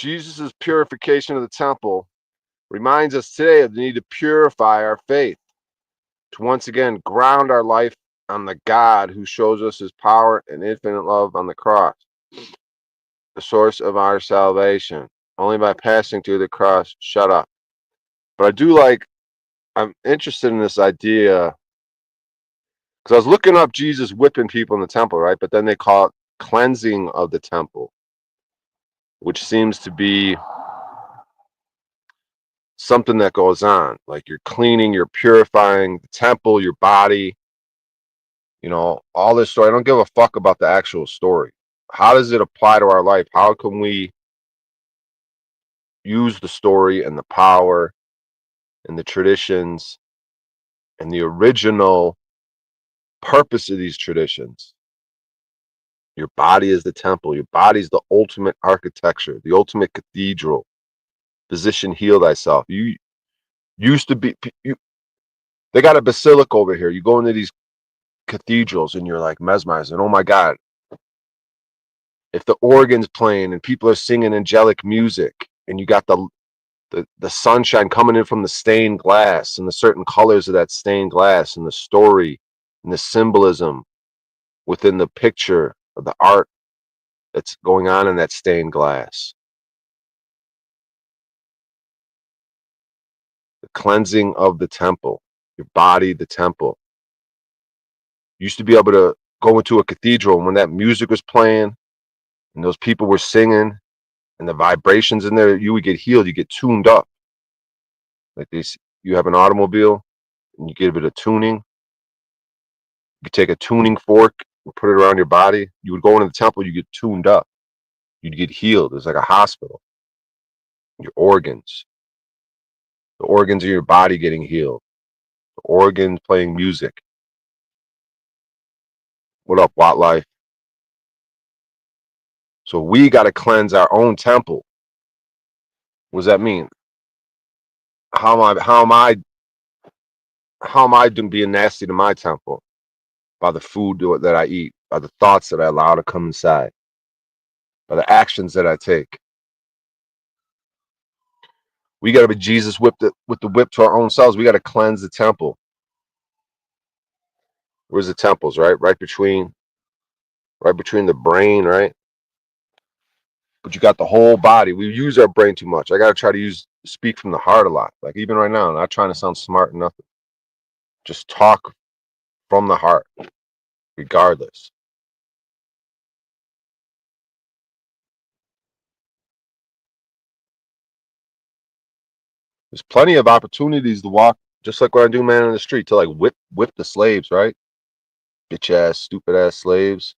Jesus' purification of the temple reminds us today of the need to purify our faith, to once again ground our life on the God who shows us his power and infinite love on the cross, the source of our salvation. Only by passing through the cross, shut up. But I'm interested in this idea because I was looking up Jesus whipping people in the temple, right? But then they call it cleansing of the temple, which seems to be something that goes on. Like you're cleaning, you're purifying the temple, your body, all this story. I don't give a fuck about the actual story. How does it apply to our life? How can we use the story and the power and the traditions and the original purpose of these traditions? Your body is the temple. Your body is the ultimate architecture, the ultimate cathedral. Physician, heal thyself. You used to be. They got a basilica over here. You go into these cathedrals and you're like mesmerized. And oh my God, if the organ's playing and people are singing angelic music, and you got the sunshine coming in from the stained glass and the certain colors of that stained glass and the story and the symbolism within the picture of the art that's going on in that stained glass. The cleansing of the temple, your body, the temple. You used to be able to go into a cathedral, and when that music was playing and those people were singing and the vibrations in there, you would get healed. You get tuned up. Like this, you have an automobile and you give it a tuning. You take a tuning fork and put it around your body. You would go into the temple, you get tuned up. You'd get healed. It's like a hospital. Your organs, the organs of your body getting healed. The organs playing music. What up, Watt Life? So we got to cleanse our own temple. What does that mean? How am I doing being nasty to my temple? By the food that I eat, by the thoughts that I allow to come inside, by the actions that I take. We got to be Jesus whipped it with the whip to our own selves. We got to cleanse the temple. Where's the temples, right? Right between the brain, right? But you got the whole body. We use our brain too much. I got to try to speak from the heart a lot. Like even right now, I'm not trying to sound smart or nothing. Just talk from the heart, regardless. There's plenty of opportunities to walk, just like what I do, man, in the street, to like whip the slaves, right? Bitch ass, stupid ass slaves.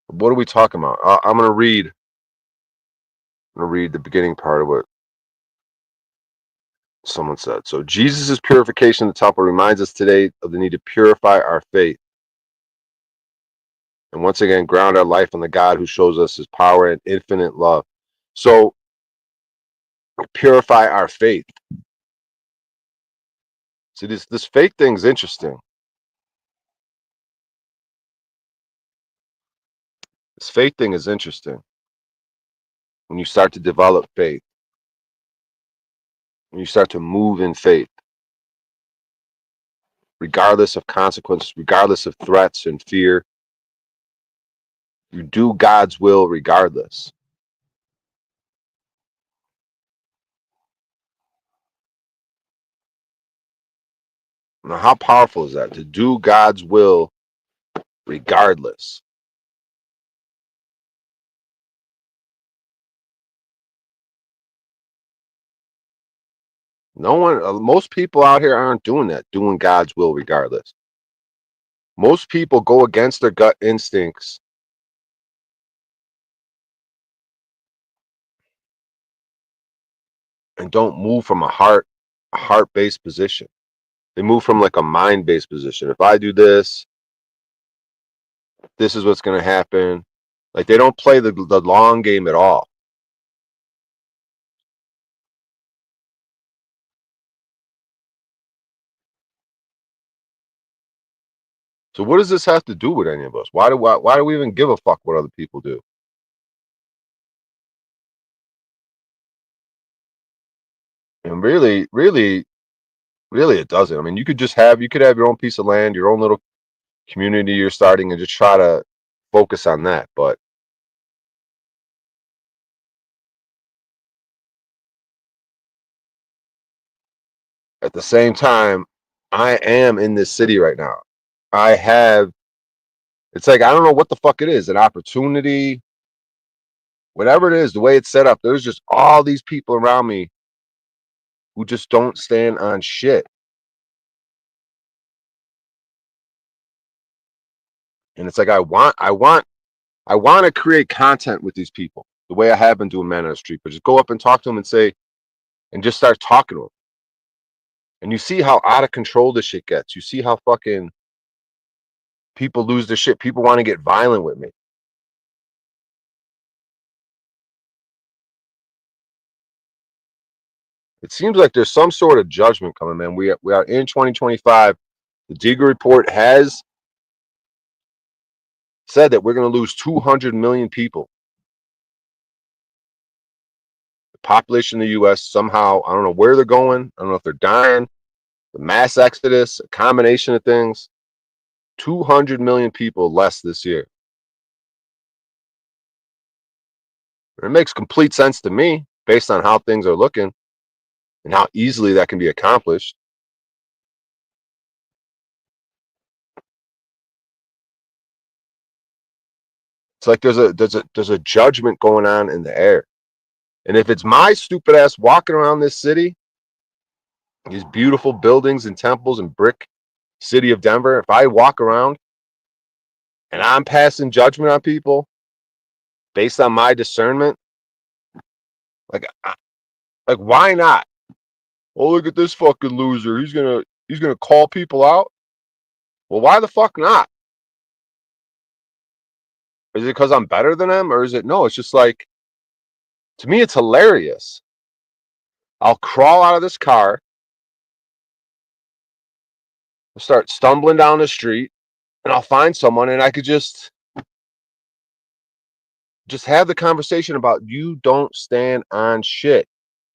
What are we talking about? I'm gonna read. I'm gonna read the beginning part of what someone said. So Jesus' purification of the temple reminds us today of the need to purify our faith and once again ground our life on the God who shows us his power and infinite love. So purify our faith. See, this faith thing's interesting. This faith thing is interesting. When you start to develop faith, when you start to move in faith, regardless of consequences, regardless of threats and fear, you do God's will regardless. Now, how powerful is that? To do God's will regardless. No one, most people out here aren't doing that, doing God's will regardless. Most people go against their gut instincts and don't move from a heart-based position. They move from like a mind-based position. If I do this, this is what's going to happen. Like they don't play the long game at all. So what does this have to do with any of us? Why do we even give a fuck what other people do? And really, it doesn't. I mean, you could have your own piece of land, your own little community you're starting, and just try to focus on that. But at the same time, I am in this city right now. I have. It's like I don't know what the fuck it is. An opportunity, whatever it is, the way it's set up. There's just all these people around me who just don't stand on shit. And it's like I want to create content with these people the way I have been doing Man on the Street, but just go up and talk to them and say, and just start talking to them. And you see how out of control this shit gets. You see how fucking people lose their shit. People want to get violent with me. It seems like there's some sort of judgment coming, man. We are in 2025. The Deagle report has said that we're going to lose 200 million people. The population of the U.S. somehow, I don't know where they're going. I don't know if they're dying. The mass exodus, a combination of things. 200 million people less this year. And it makes complete sense to me based on how things are looking and how easily that can be accomplished. It's like there's a judgment going on in the air. And if it's my stupid ass walking around this city, these beautiful buildings and temples and brick city of Denver, if I walk around and I'm passing judgment on people based on my discernment, like why not? Oh, look at this fucking loser. He's gonna call people out. Well, why the fuck not? Is it because I'm better than them, or is it no? It's just like to me, it's hilarious. I'll crawl out of this car, start stumbling down the street, and I'll find someone, and I could just have the conversation about you don't stand on shit.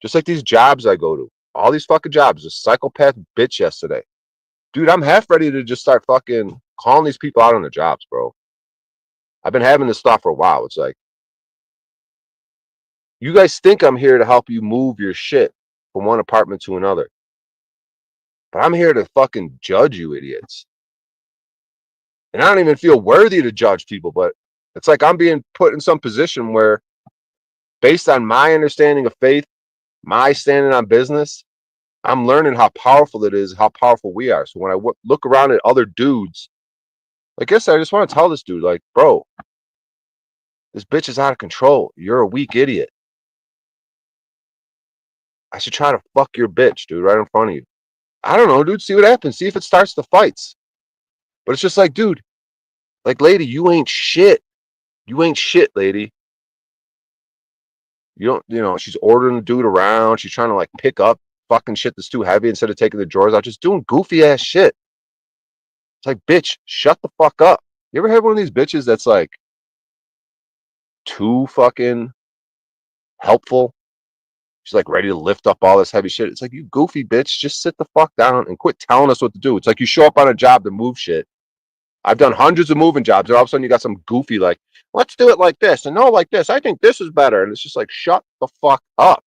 Just like these jobs I go to, all these fucking jobs. A psychopath bitch yesterday, dude. I'm half ready to just start fucking calling these people out on their jobs, bro. I've been having this thought for a while. It's like you guys think I'm here to help you move your shit from one apartment to another, but I'm here to fucking judge you idiots. And I don't even feel worthy to judge people, but it's like I'm being put in some position where, based on my understanding of faith, my standing on business, I'm learning how powerful it is, how powerful we are. So when I look around at other dudes, like I said, I just want to tell this dude, like, bro, this bitch is out of control. You're a weak idiot. I should try to fuck your bitch, dude, right in front of you. I don't know, dude. See what happens. See if it starts the fights. But it's just like, dude, like, lady, you ain't shit. You ain't shit, lady. You don't, she's ordering the dude around. She's trying to like pick up fucking shit that's too heavy instead of taking the drawers out, just doing goofy ass shit. It's like, bitch, shut the fuck up. You ever had one of these bitches that's like too fucking helpful? She's like ready to lift up all this heavy shit. It's like, you goofy bitch, just sit the fuck down and quit telling us what to do. It's like you show up on a job to move shit. I've done hundreds of moving jobs, and all of a sudden you got some goofy like, let's do it like this, and no, like this. I think this is better. And it's just like, shut the fuck up.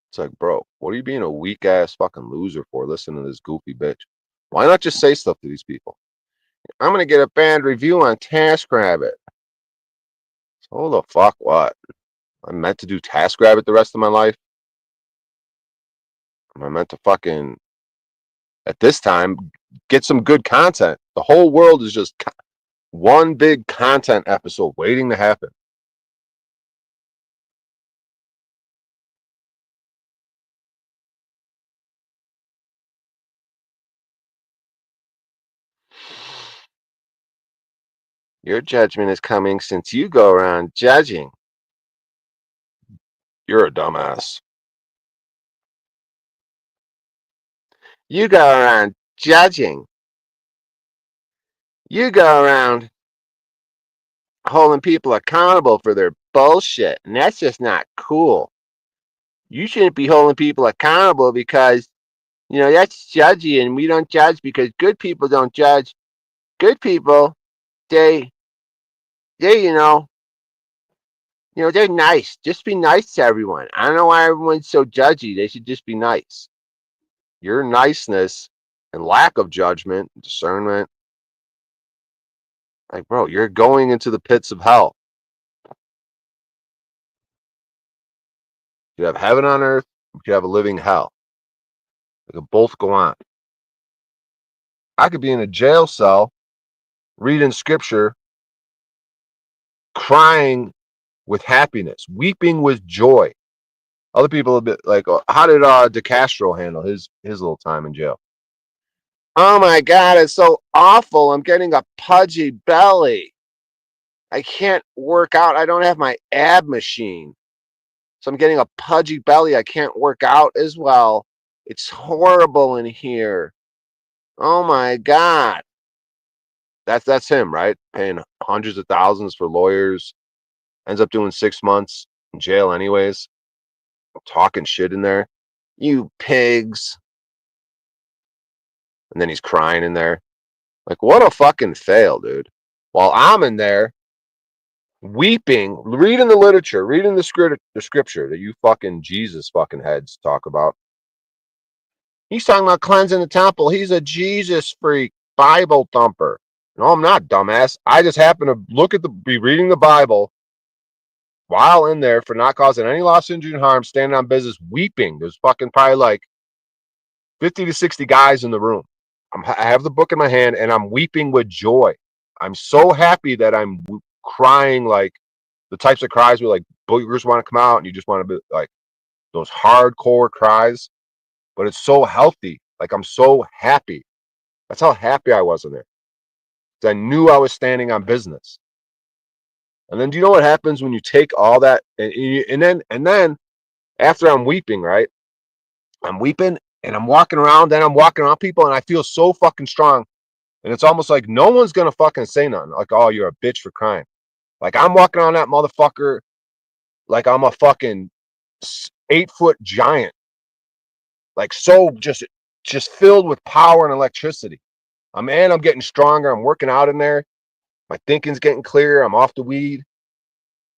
It's like, bro, what are you being a weak ass fucking loser for listening to this goofy bitch? Why not just say stuff to these people? I'm gonna get a bad review on TaskRabbit. So the fuck what? I'm meant to do TaskRabbit the rest of my life? Am I meant to fucking at this time get some good content? The whole world is just one big content episode waiting to happen. Your judgment is coming since you go around judging. You're a dumbass. You go around judging. You go around holding people accountable for their bullshit, and that's just not cool. You shouldn't be holding people accountable because, that's judgy, and we don't judge because good people don't judge. Good people, they, they, they're nice. Just be nice to everyone. I don't know why everyone's so judgy. They should just be nice. Your niceness and lack of judgment, discernment, like, bro, you're going into the pits of hell. You have heaven on earth, you have a living hell. They can both go on. I could be in a jail cell reading scripture, crying with happiness, weeping with joy. Other people a bit like, how did DeCastro handle his little time in jail? Oh my God, it's so awful. I'm getting a pudgy belly. I can't work out. I don't have my ab machine. So I'm getting a pudgy belly. I can't work out as well. It's horrible in here. Oh my God. That's him, right? Paying hundreds of thousands for lawyers. Ends up doing 6 months in jail anyways. Talking shit in there. You pigs. And then he's crying in there. Like, what a fucking fail, dude. While I'm in there weeping, reading the literature, reading the scripture that you fucking Jesus fucking heads talk about. He's talking about cleansing the temple. He's a Jesus freak, Bible thumper. No, I'm not, dumbass. I just happen to be reading the Bible while in there for not causing any loss, injury, and harm, standing on business, weeping. There's fucking probably like 50 to 60 guys in the room. I have the book in my hand and I'm weeping with joy. I'm so happy that I'm crying, like the types of cries where like boogers want to come out and you just want to be like those hardcore cries, but it's so healthy. Like I'm so happy. That's how happy I was in there. I knew I was standing on business. And then do you know what happens when you take all that and then after I'm weeping, right? I'm weeping and I'm walking around, then I'm walking around people and I feel so fucking strong. And it's almost like no one's gonna fucking say nothing. Like, oh, you're a bitch for crying. Like I'm walking around that motherfucker like I'm a fucking 8-foot giant. Like so just filled with power and electricity. I'm getting stronger. I'm working out in there. My thinking's getting clear. I'm off the weed.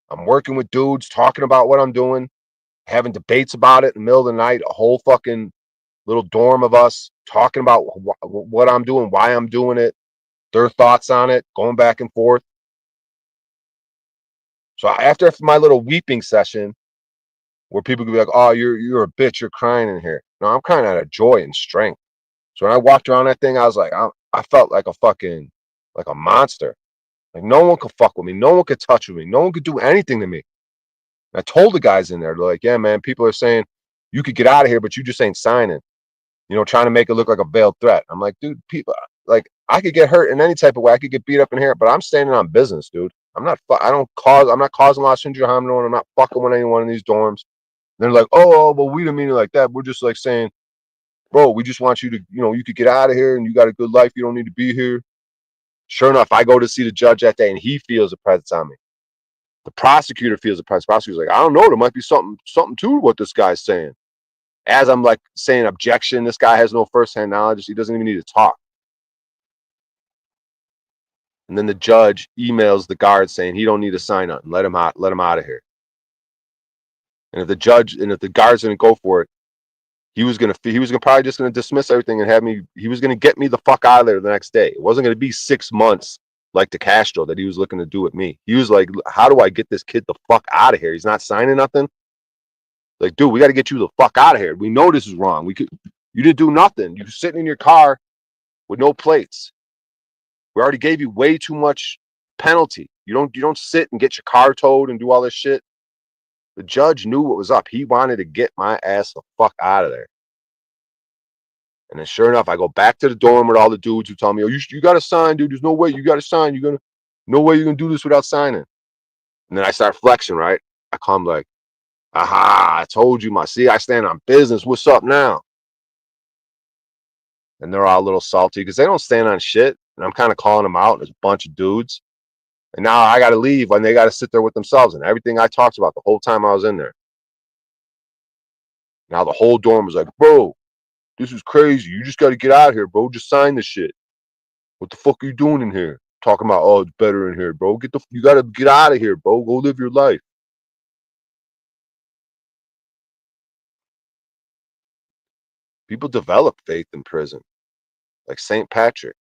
I'm working with dudes, talking about what I'm doing, having debates about it in the middle of the night, a whole fucking little dorm of us talking about what I'm doing, why I'm doing it, their thoughts on it, going back and forth. So after my little weeping session, where people could be like, "Oh, you're a bitch, you're crying in here." No, I'm crying out of joy and strength. So when I walked around that thing, I was like, I felt like like a monster. Like no one could fuck with me, no one could touch with me, no one could do anything to me. And I told the guys in there, they're like, "Yeah, man, people are saying you could get out of here, but you just ain't signing." Trying to make it look like a veiled threat. I'm like, dude, people, like, I could get hurt in any type of way. I could get beat up in here, but I'm standing on business, dude. I'm not causing loss, injury, harm, no one. I'm not fucking with anyone in these dorms. And they're like, oh, well, we didn't mean it like that. We're just like saying, bro, we just want you to, you could get out of here and you got a good life. You don't need to be here. Sure enough, I go to see the judge that day and he feels a presence on me. The prosecutor feels a presence. The prosecutor's like, I don't know. There might be something to what this guy's saying. As I'm like saying objection, this guy has no firsthand knowledge. He doesn't even need to talk. And then the judge emails the guard saying he don't need to sign on. Let him out of here. And if the guards didn't go for it, he was probably just gonna dismiss everything and he was gonna get me the fuck out of there the next day. It wasn't gonna be 6 months like DeCastro that he was looking to do with me. He was like, how do I get this kid the fuck out of here? He's not signing nothing. Like, dude, we got to get you the fuck out of here. We know this is wrong. You didn't do nothing. You're sitting in your car with no plates. We already gave you way too much penalty. You don't sit and get your car towed and do all this shit. The judge knew what was up. He wanted to get my ass the fuck out of there. And then sure enough, I go back to the dorm with all the dudes who tell me, oh, you got to sign, dude. There's no way you got to sign. No way you're going to do this without signing. And then I start flexing, right? I come like, aha, I told you, I stand on business. What's up now? and they're all a little salty because they don't stand on shit. And I'm kind of calling them out. There's a bunch of dudes. And now I got to leave when they got to sit there with themselves and everything I talked about the whole time I was in there. Now the whole dorm was like, bro, this is crazy. You just got to get out of here, bro. Just sign this shit. What the fuck are you doing in here? Talking about, oh, it's better in here, bro. You got to get out of here, bro. Go live your life. People develop faith in prison, like St. Patrick.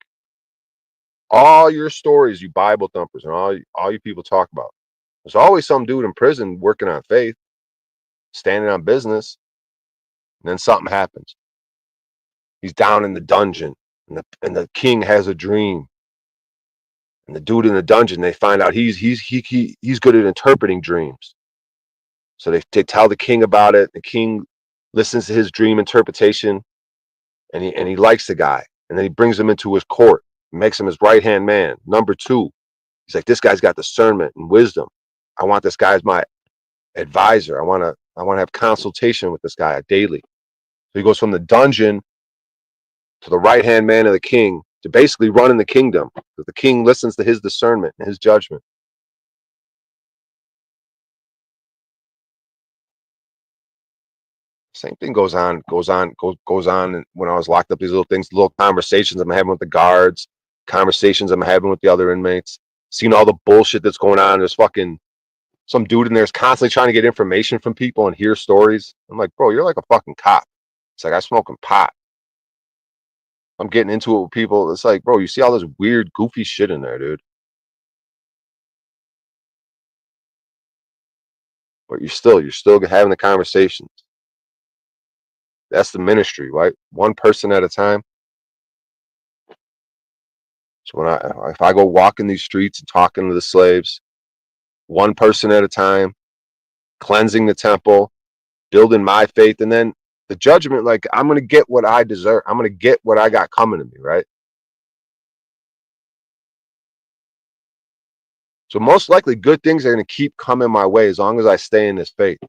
All your stories, you Bible thumpers, and all you people talk about. There's always some dude in prison working on faith, standing on business, and then something happens. He's down in the dungeon, and the king has a dream. And the dude in the dungeon, they find out he's good at interpreting dreams. So they tell the king about it. The king listens to his dream interpretation, and he likes the guy. And then he brings him into his court, makes him his right hand man. Number 2, he's like, this guy's got discernment and wisdom. I want this guy as my advisor. I want to have consultation with this guy daily. So he goes from the dungeon to the right hand man of the king to basically running the kingdom, because the king listens to his discernment and his judgment. Same thing goes on. And when I was locked up, these little things, little conversations I'm having with the guards, conversations I'm having with the other inmates, seeing all the bullshit that's going on. There's fucking some dude in there is constantly trying to get information from people and hear stories. I'm like, bro, you're like a fucking cop. It's like, I'm smoking pot. I'm getting into it with people. It's like, bro, you see all this weird, goofy shit in there, dude. But you're still having the conversations. That's the ministry, right? One person at a time. So if I go walking these streets and talking to the slaves, one person at a time, cleansing the temple, building my faith, and then the judgment, like, I'm gonna get what I deserve. I'm gonna get what I got coming to me, right? So most likely good things are gonna keep coming my way as long as I stay in this faith.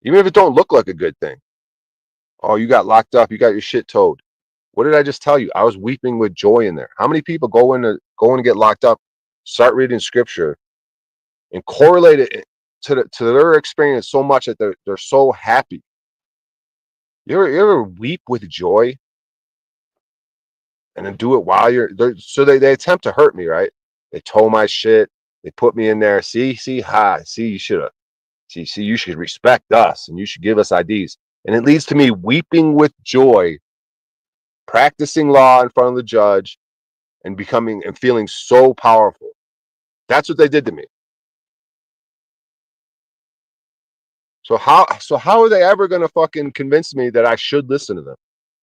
Even if it don't look like a good thing. Oh, you got locked up, you got your shit towed. What did I just tell you? I was weeping with joy in there. How many people go in and get locked up, start reading scripture, and correlate it to their experience so much that they're so happy? You ever weep with joy and then do it while you're there? So they attempt to hurt me, right? They tow my shit. They put me in there. See, you should have. See, you should respect us and you should give us IDs. And it leads to me weeping with joy, practicing law in front of the judge, and feeling so powerful. That's what they did to me. So how are they ever gonna fucking convince me that I should listen to them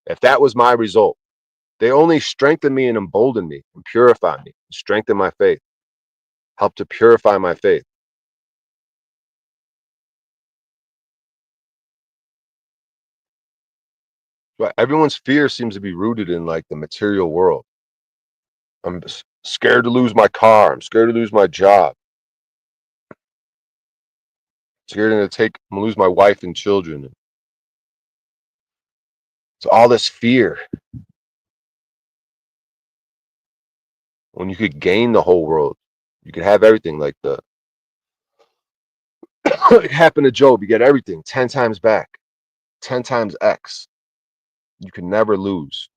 if that was my result? They only strengthen me and embolden me and purify me, strengthen my faith, help to purify my faith. But everyone's fear seems to be rooted in like the material world. I'm scared to lose my car. I'm scared to lose my job. I'm scared to lose my wife and children. It's all this fear. When you could gain the whole world, you could have everything. Like it happened to Job. You get everything 10 times back, 10 times X. You can never lose.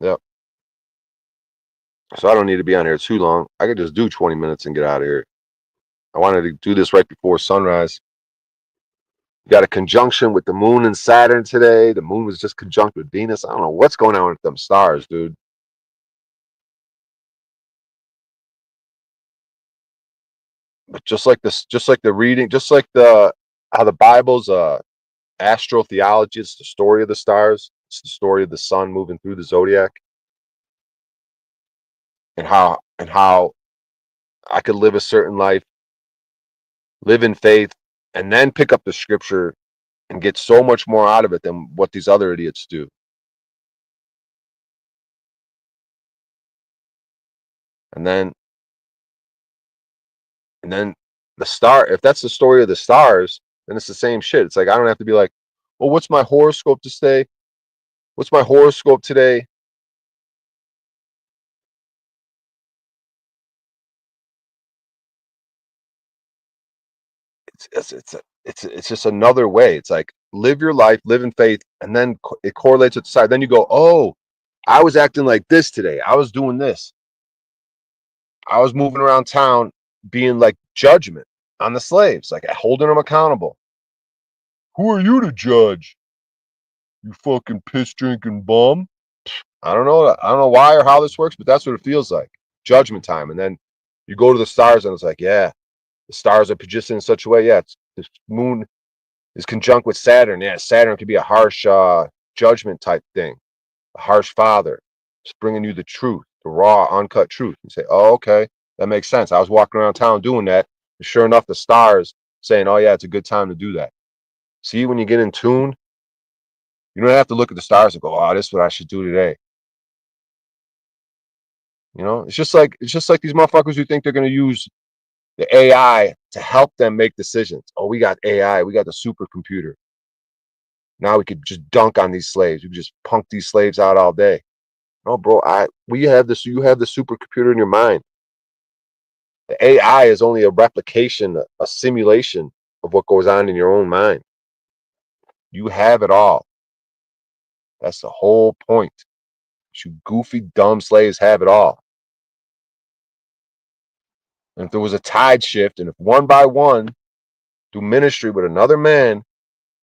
Yep. So I don't need to be on here too long. I could just do 20 minutes and get out of here. I wanted to do this right before sunrise. We got a conjunction with the moon and Saturn today. The moon was just conjunct with Venus. I don't know what's going on with them stars, dude. But just like this, just like the reading, just like the how the Bible's astrotheology, it's the story of the stars. It's the story of the sun moving through the zodiac, and how I could live a certain life, live in faith, and then pick up the scripture and get so much more out of it than what these other idiots do. And then the star, if that's the story of the stars, then it's the same shit. It's like I don't have to be like, well, what's my horoscope to say? What's my horoscope today? It's just another way. It's like live your life, live in faith, and then it correlates with the side. Then you go, oh, I was acting like this today. I was doing this. I was moving around town being like judgment on the slaves, like holding them accountable. Who are you to judge? You fucking piss drinking bum. I don't know. I don't know why or how this works, but that's what it feels like. Judgment time. And then you go to the stars and it's like, yeah, the stars are positioned in such a way. Yeah, this moon is conjunct with Saturn. Yeah, Saturn could be a harsh judgment type thing, a harsh father. Just bringing you the truth, the raw, uncut truth. You say, oh, okay, that makes sense. I was walking around town doing that. And sure enough, the stars saying, oh, yeah, it's a good time to do that. See, when you get in tune, you don't have to look at the stars and go, oh, this is what I should do today. You know, it's just like these motherfuckers who think they're going to use the AI to help them make decisions. Oh, we got AI, we got the supercomputer. Now we could just dunk on these slaves. We could just punk these slaves out all day. No, bro, we have this. You have the supercomputer in your mind. The AI is only a replication, a simulation of what goes on in your own mind. You have it all. That's the whole point. You goofy, dumb slaves have it all. And if there was a tide shift, and if one by one, do ministry with another man,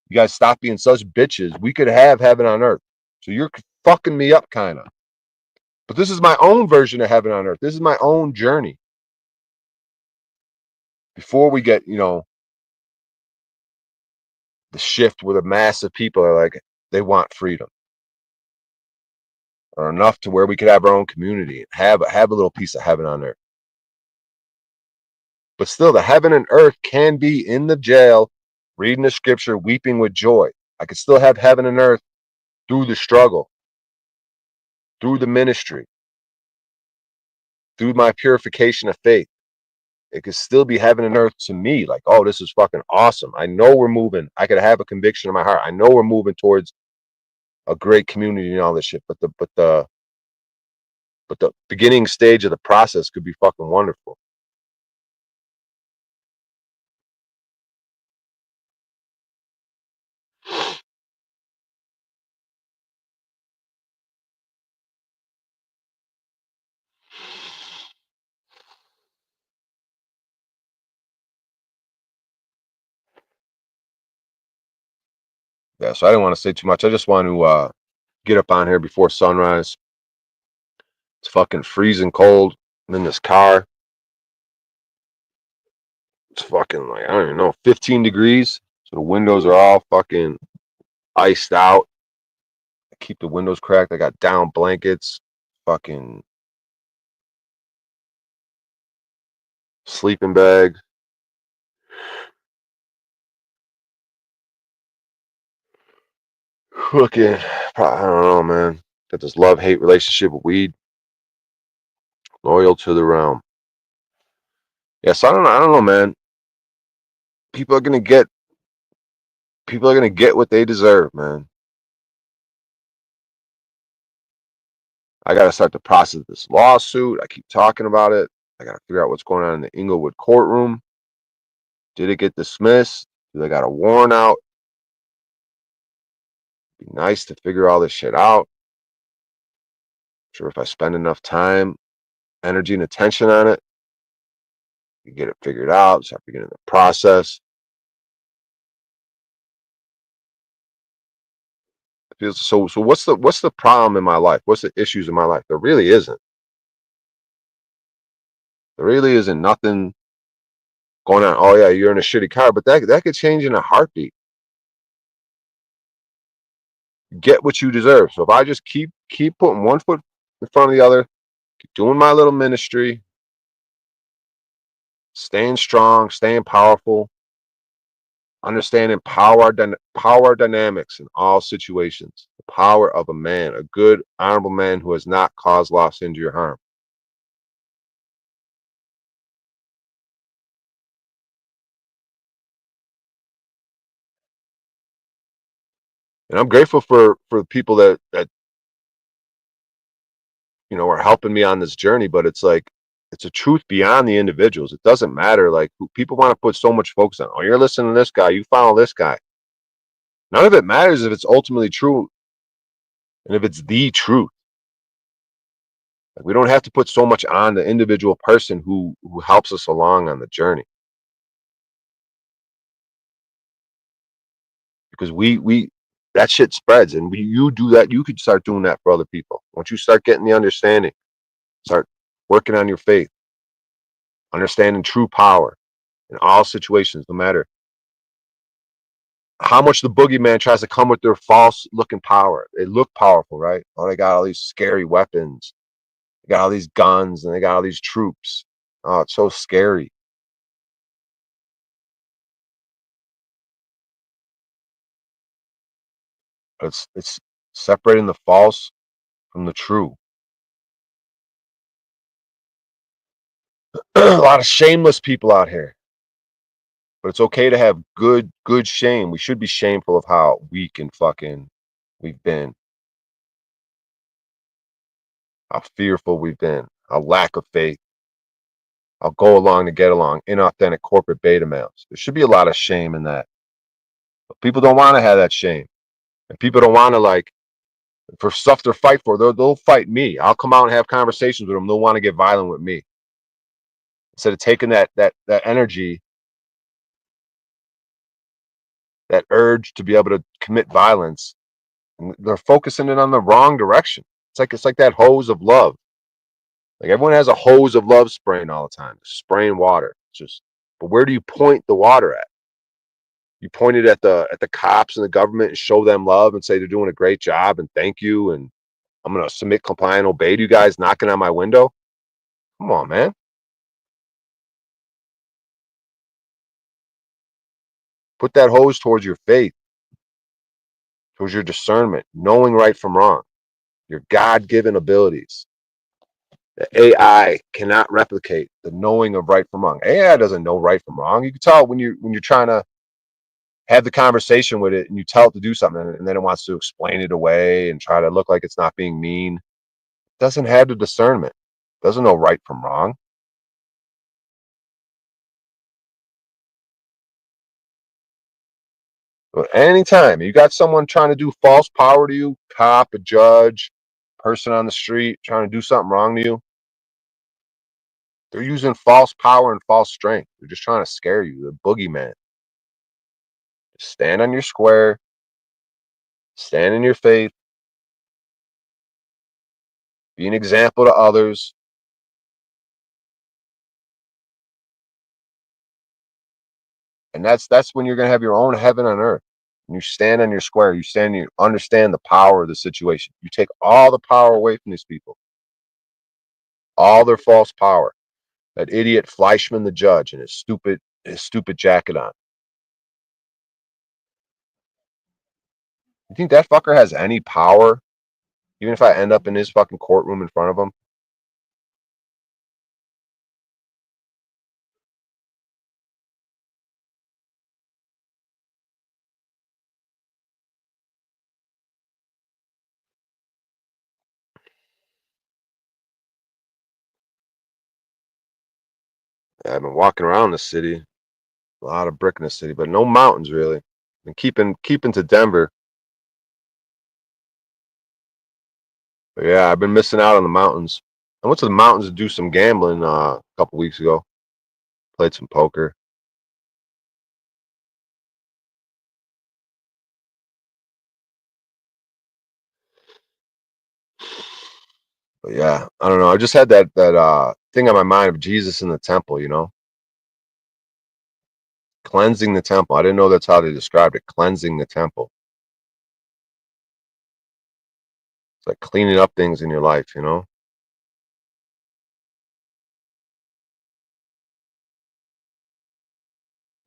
you guys stop being such bitches, we could have heaven on earth. So you're fucking me up, kind of. But this is my own version of heaven on earth. This is my own journey. Before we get, the shift where the mass of people are like, they want freedom. Or enough to where we could have our own community and have a little piece of heaven on earth. But still, the heaven and earth can be in the jail, reading the scripture, weeping with joy. I could still have heaven and earth through the struggle, through the ministry, through my purification of faith. It could still be heaven and earth to me. Like, oh, this is fucking awesome. I know we're moving. I could have a conviction in my heart. I know we're moving towards a great community and all this shit. But the beginning stage of the process could be fucking wonderful. Yeah, so I didn't want to say too much. I just want to get up on here before sunrise. It's fucking freezing cold. I'm in this car. It's fucking like, I don't even know, 15 degrees. So the windows are all fucking iced out. I keep the windows cracked. I got down blankets, fucking sleeping bag. Fucking, I don't know, man. Got this love-hate relationship with weed. Loyal to the realm. Yes, I don't know. I don't know, man. People are gonna get. People are gonna get what they deserve, man. I gotta start the process of this lawsuit. I keep talking about it. I gotta figure out what's going on in the Inglewood courtroom. Did it get dismissed? Do they got a warrant out? Be nice to figure all this shit out. Sure, if I spend enough time, energy, and attention on it, you get it figured out. Start beginning the process. So. So what's the problem in my life? What's the issues in my life? There really isn't. There really isn't nothing going on. Oh yeah, you're in a shitty car, but that could change in a heartbeat. Get what you deserve. So if I just keep putting one foot in front of the other, keep doing my little ministry, staying strong, staying powerful, understanding power dynamics in all situations. The power of a man, a good, honorable man who has not caused loss, injury, or harm. And I'm grateful for the people that are helping me on this journey. But it's like it's a truth beyond the individuals. It doesn't matter. Like people want to put so much focus on. Oh, you're listening to this guy. You follow this guy. None of it matters if it's ultimately true and if it's the truth. Like, we don't have to put so much on the individual person who helps us along on the journey, because we that shit spreads, and you do that. You could start doing that for other people. Once you start getting the understanding, start working on your faith, understanding true power in all situations, no matter how much the boogeyman tries to come with their false looking power. They look powerful, right? Oh, they got all these scary weapons, they got all these guns, and they got all these troops. Oh, it's so scary. It's separating the false from the true. A lot of shameless people out here, but it's okay to have good shame. We should be shameful of how weak and fucking we've been, how fearful we've been, how lack of faith, how go along to get along, inauthentic corporate beta males. There should be a lot of shame in that. But people don't want to have that shame. And people don't want to, like, for stuff to fight for, they'll fight me. I'll come out and have conversations with them. They'll want to get violent with me. Instead of taking that energy, that urge to be able to commit violence, and they're focusing it on the wrong direction. It's like that hose of love. Like, everyone has a hose of love spraying all the time, spraying water. It's just, but where do you point the water at? You point it at the cops and the government and show them love and say they're doing a great job and thank you, and I'm gonna submit, comply, and obey to you guys knocking on my window. Come on, man. Put that hose towards your faith, towards your discernment, knowing right from wrong, your God-given abilities. The AI cannot replicate the knowing of right from wrong. AI doesn't know right from wrong. You can tell when you're trying to have the conversation with it and you tell it to do something, and then it wants to explain it away and try to look like it's not being mean. It doesn't have the discernment. It doesn't know right from wrong. But anytime you got someone trying to do false power to you, cop, a judge, person on the street trying to do something wrong to you, they're using false power and false strength. They're just trying to scare you. The boogeyman. Just stand on your square, stand in your faith, be an example to others. And that's when you're gonna have your own heaven on earth. When you stand on your square, you understand the power of the situation. You take all the power away from these people, all their false power. That idiot Fleischman, the judge, and his stupid jacket on. You think that fucker has any power? Even if I end up in his fucking courtroom in front of him? I've been walking around the city, a lot of brick in the city, but no mountains really. And keeping to Denver. But yeah, I've been missing out on the mountains. I went to the mountains to do some gambling a couple weeks ago. Played some poker. But yeah, I don't know. I just had that thing on my mind of Jesus in the temple, cleansing the temple. I didn't know that's how they described it. Cleansing the temple. It's like cleaning up things in your life.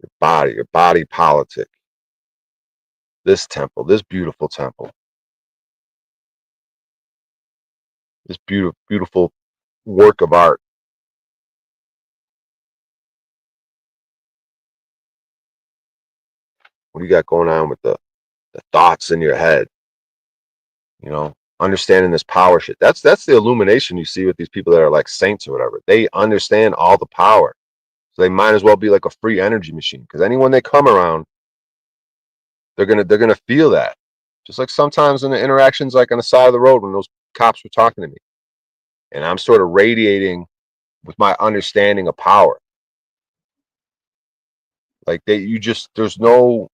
your body politic. This temple, this beautiful temple, this beautiful work of art. What do you got going on with the thoughts in your head? You know, understanding this power shit. That's the illumination you see with these people that are like saints or whatever. They understand all the power. So they might as well be like a free energy machine. Because anyone they come around, they're gonna feel that. Just like sometimes in the interactions, like on the side of the road when those cops were talking to me, and I'm sort of radiating with my understanding of power. Like there's no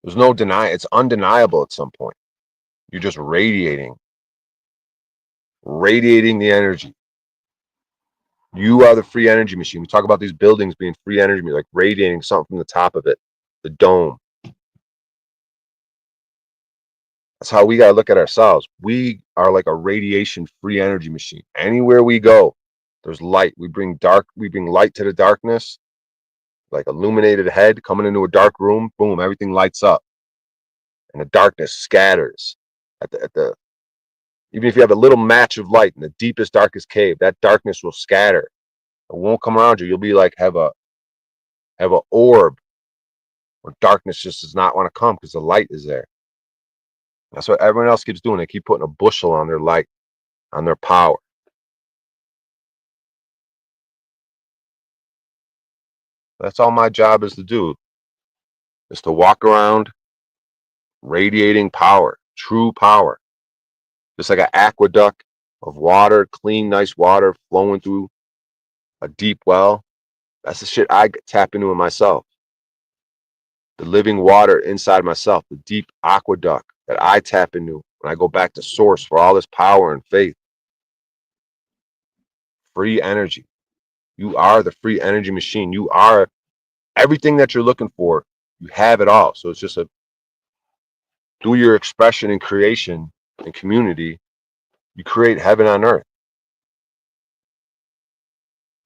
deny. It's undeniable at some point. You're just radiating the energy. You are the free energy machine. We talk about these buildings being free energy, like radiating something from the top of it, the dome. That's how we got to look at ourselves. We are like a radiation free energy machine. Anywhere we go, there's light. We bring light to the darkness, like illuminated head coming into a dark room. Boom, everything lights up. And the darkness scatters at the even if you have a little match of light in the deepest, darkest cave, that darkness will scatter. It won't come around you. You'll be like have a orb where darkness just does not want to come because the light is there. That's what everyone else keeps doing. They keep putting a bushel on their light, on their power. That's all my job is to do, is to walk around radiating power, true power. Just like an aqueduct of water, clean, nice water flowing through a deep well. That's the shit I tap into in myself. The living water inside myself, the deep aqueduct that I tap into when I go back to source for all this power and faith. Free energy. You are the free energy machine. You are everything that you're looking for. You have it all. So it's just through your expression and creation and community, you create heaven on earth.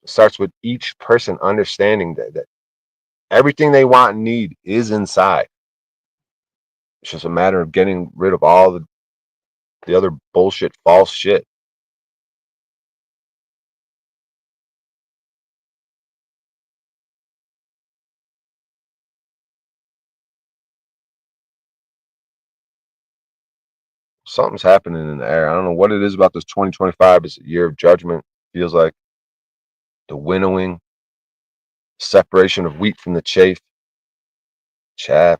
It starts with each person understanding that everything they want and need is inside. It's just a matter of getting rid of all the other bullshit, false shit. Something's happening in the air. I don't know what it is about this 2025. It's a year of judgment. Feels like the winnowing, separation of wheat from the chaff. Chaff.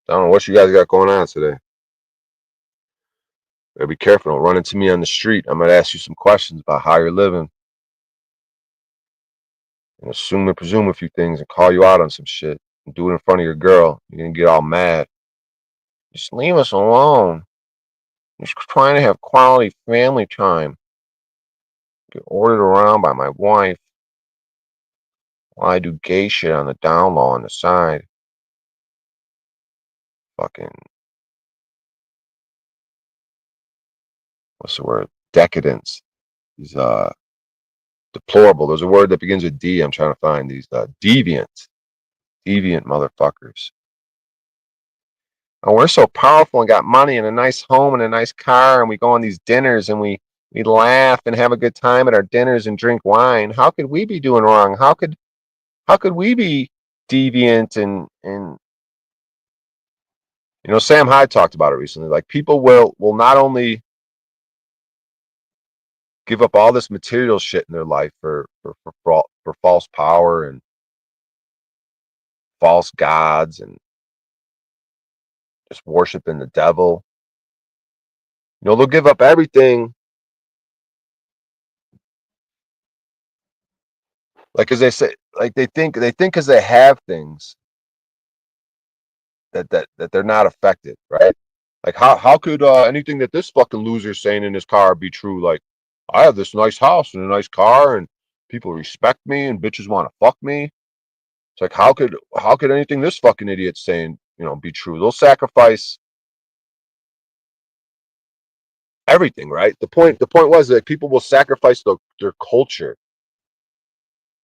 I don't know what you guys got going on today. Better be careful. Don't run into me on the street. I might ask you some questions about how you're living and assume and presume a few things and call you out on some shit and do it in front of your girl. You're gonna get all mad. Just leave us alone. Just trying to have quality family time. Get ordered around by my wife while I do gay shit on the down low on the side. Fucking, what's the word? Decadence. These deplorable. There's a word that begins with D. I'm trying to find these deviant motherfuckers. Oh, we're so powerful and got money and a nice home and a nice car, and we go on these dinners and we laugh and have a good time at our dinners and drink wine. How could we be doing wrong? How could we be deviant and Sam Hyde talked about it recently. Like people will not only give up all this material shit in their life for false power and false gods and just worshiping the devil. They'll give up everything. Like as they say, like they think because they have things that they're not affected, right? Like how could anything that this fucking loser's saying in his car be true? Like I have this nice house and a nice car and people respect me and bitches want to fuck me. It's like how could anything this fucking idiot's saying, be true? They'll sacrifice everything, right? The point was that people will sacrifice their culture.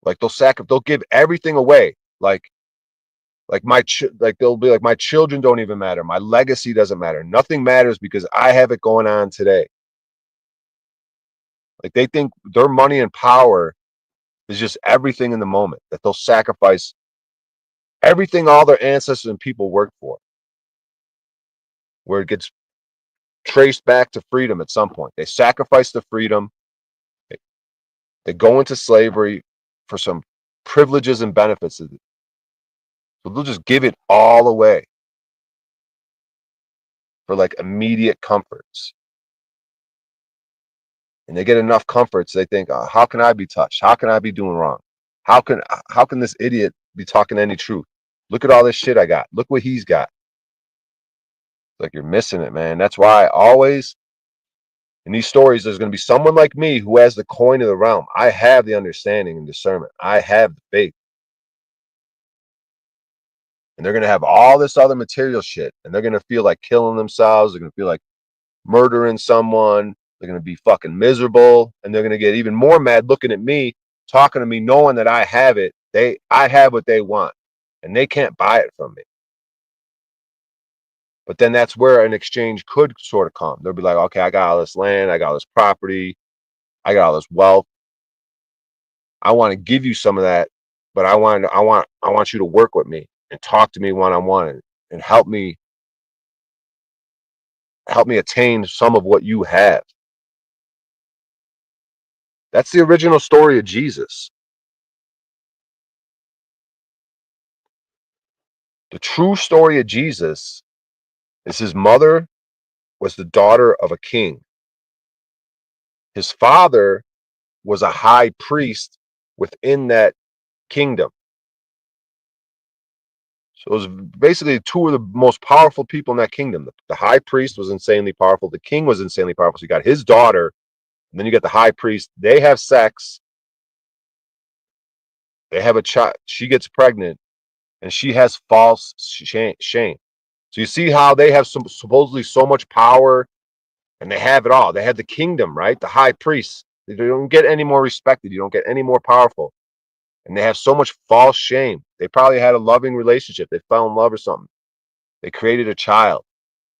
Like they'll give everything away. Like they'll be like, my children don't even matter. My legacy doesn't matter. Nothing matters because I have it going on today. Like they think their money and power is just everything in the moment, that they'll sacrifice everything all their ancestors and people worked for, where it gets traced back to freedom at some point. They sacrifice the freedom. They go into slavery for some privileges and benefits. So they'll just give it all away for like immediate comforts. And they get enough comforts, they think, oh, how can I be touched? How can I be doing wrong? How can this idiot be talking any truth? Look at all this shit I got. Look what he's got. Like, you're missing it, man. That's why always in these stories, there's going to be someone like me who has the coin of the realm. I have the understanding and discernment. I have the faith. And they're going to have all this other material shit. And they're going to feel like killing themselves. They're going to feel like murdering someone. They're going to be fucking miserable. And they're going to get even more mad looking at me, talking to me, knowing that I have it. I have what they want. And they can't buy it from me. But then that's where an exchange could sort of come. They'll be like, okay, I got all this land. I got all this property. I got all this wealth. I want to give you some of that, but I want you to work with me and talk to me one-on-one and help me attain some of what you have. That's the original story of Jesus. The true story of Jesus is his mother was the daughter of a king. His father was a high priest within that kingdom. So it was basically two of the most powerful people in that kingdom. The high priest was insanely powerful. The king was insanely powerful. So you got his daughter, and then you get the high priest. They have sex. They have a child. She gets pregnant, and she has false shame. So you see how they have supposedly so much power, and they have it all. They have the kingdom, right? The high priest. They don't get any more respected. You don't get any more powerful. And they have so much false shame. They probably had a loving relationship. They fell in love or something. They created a child,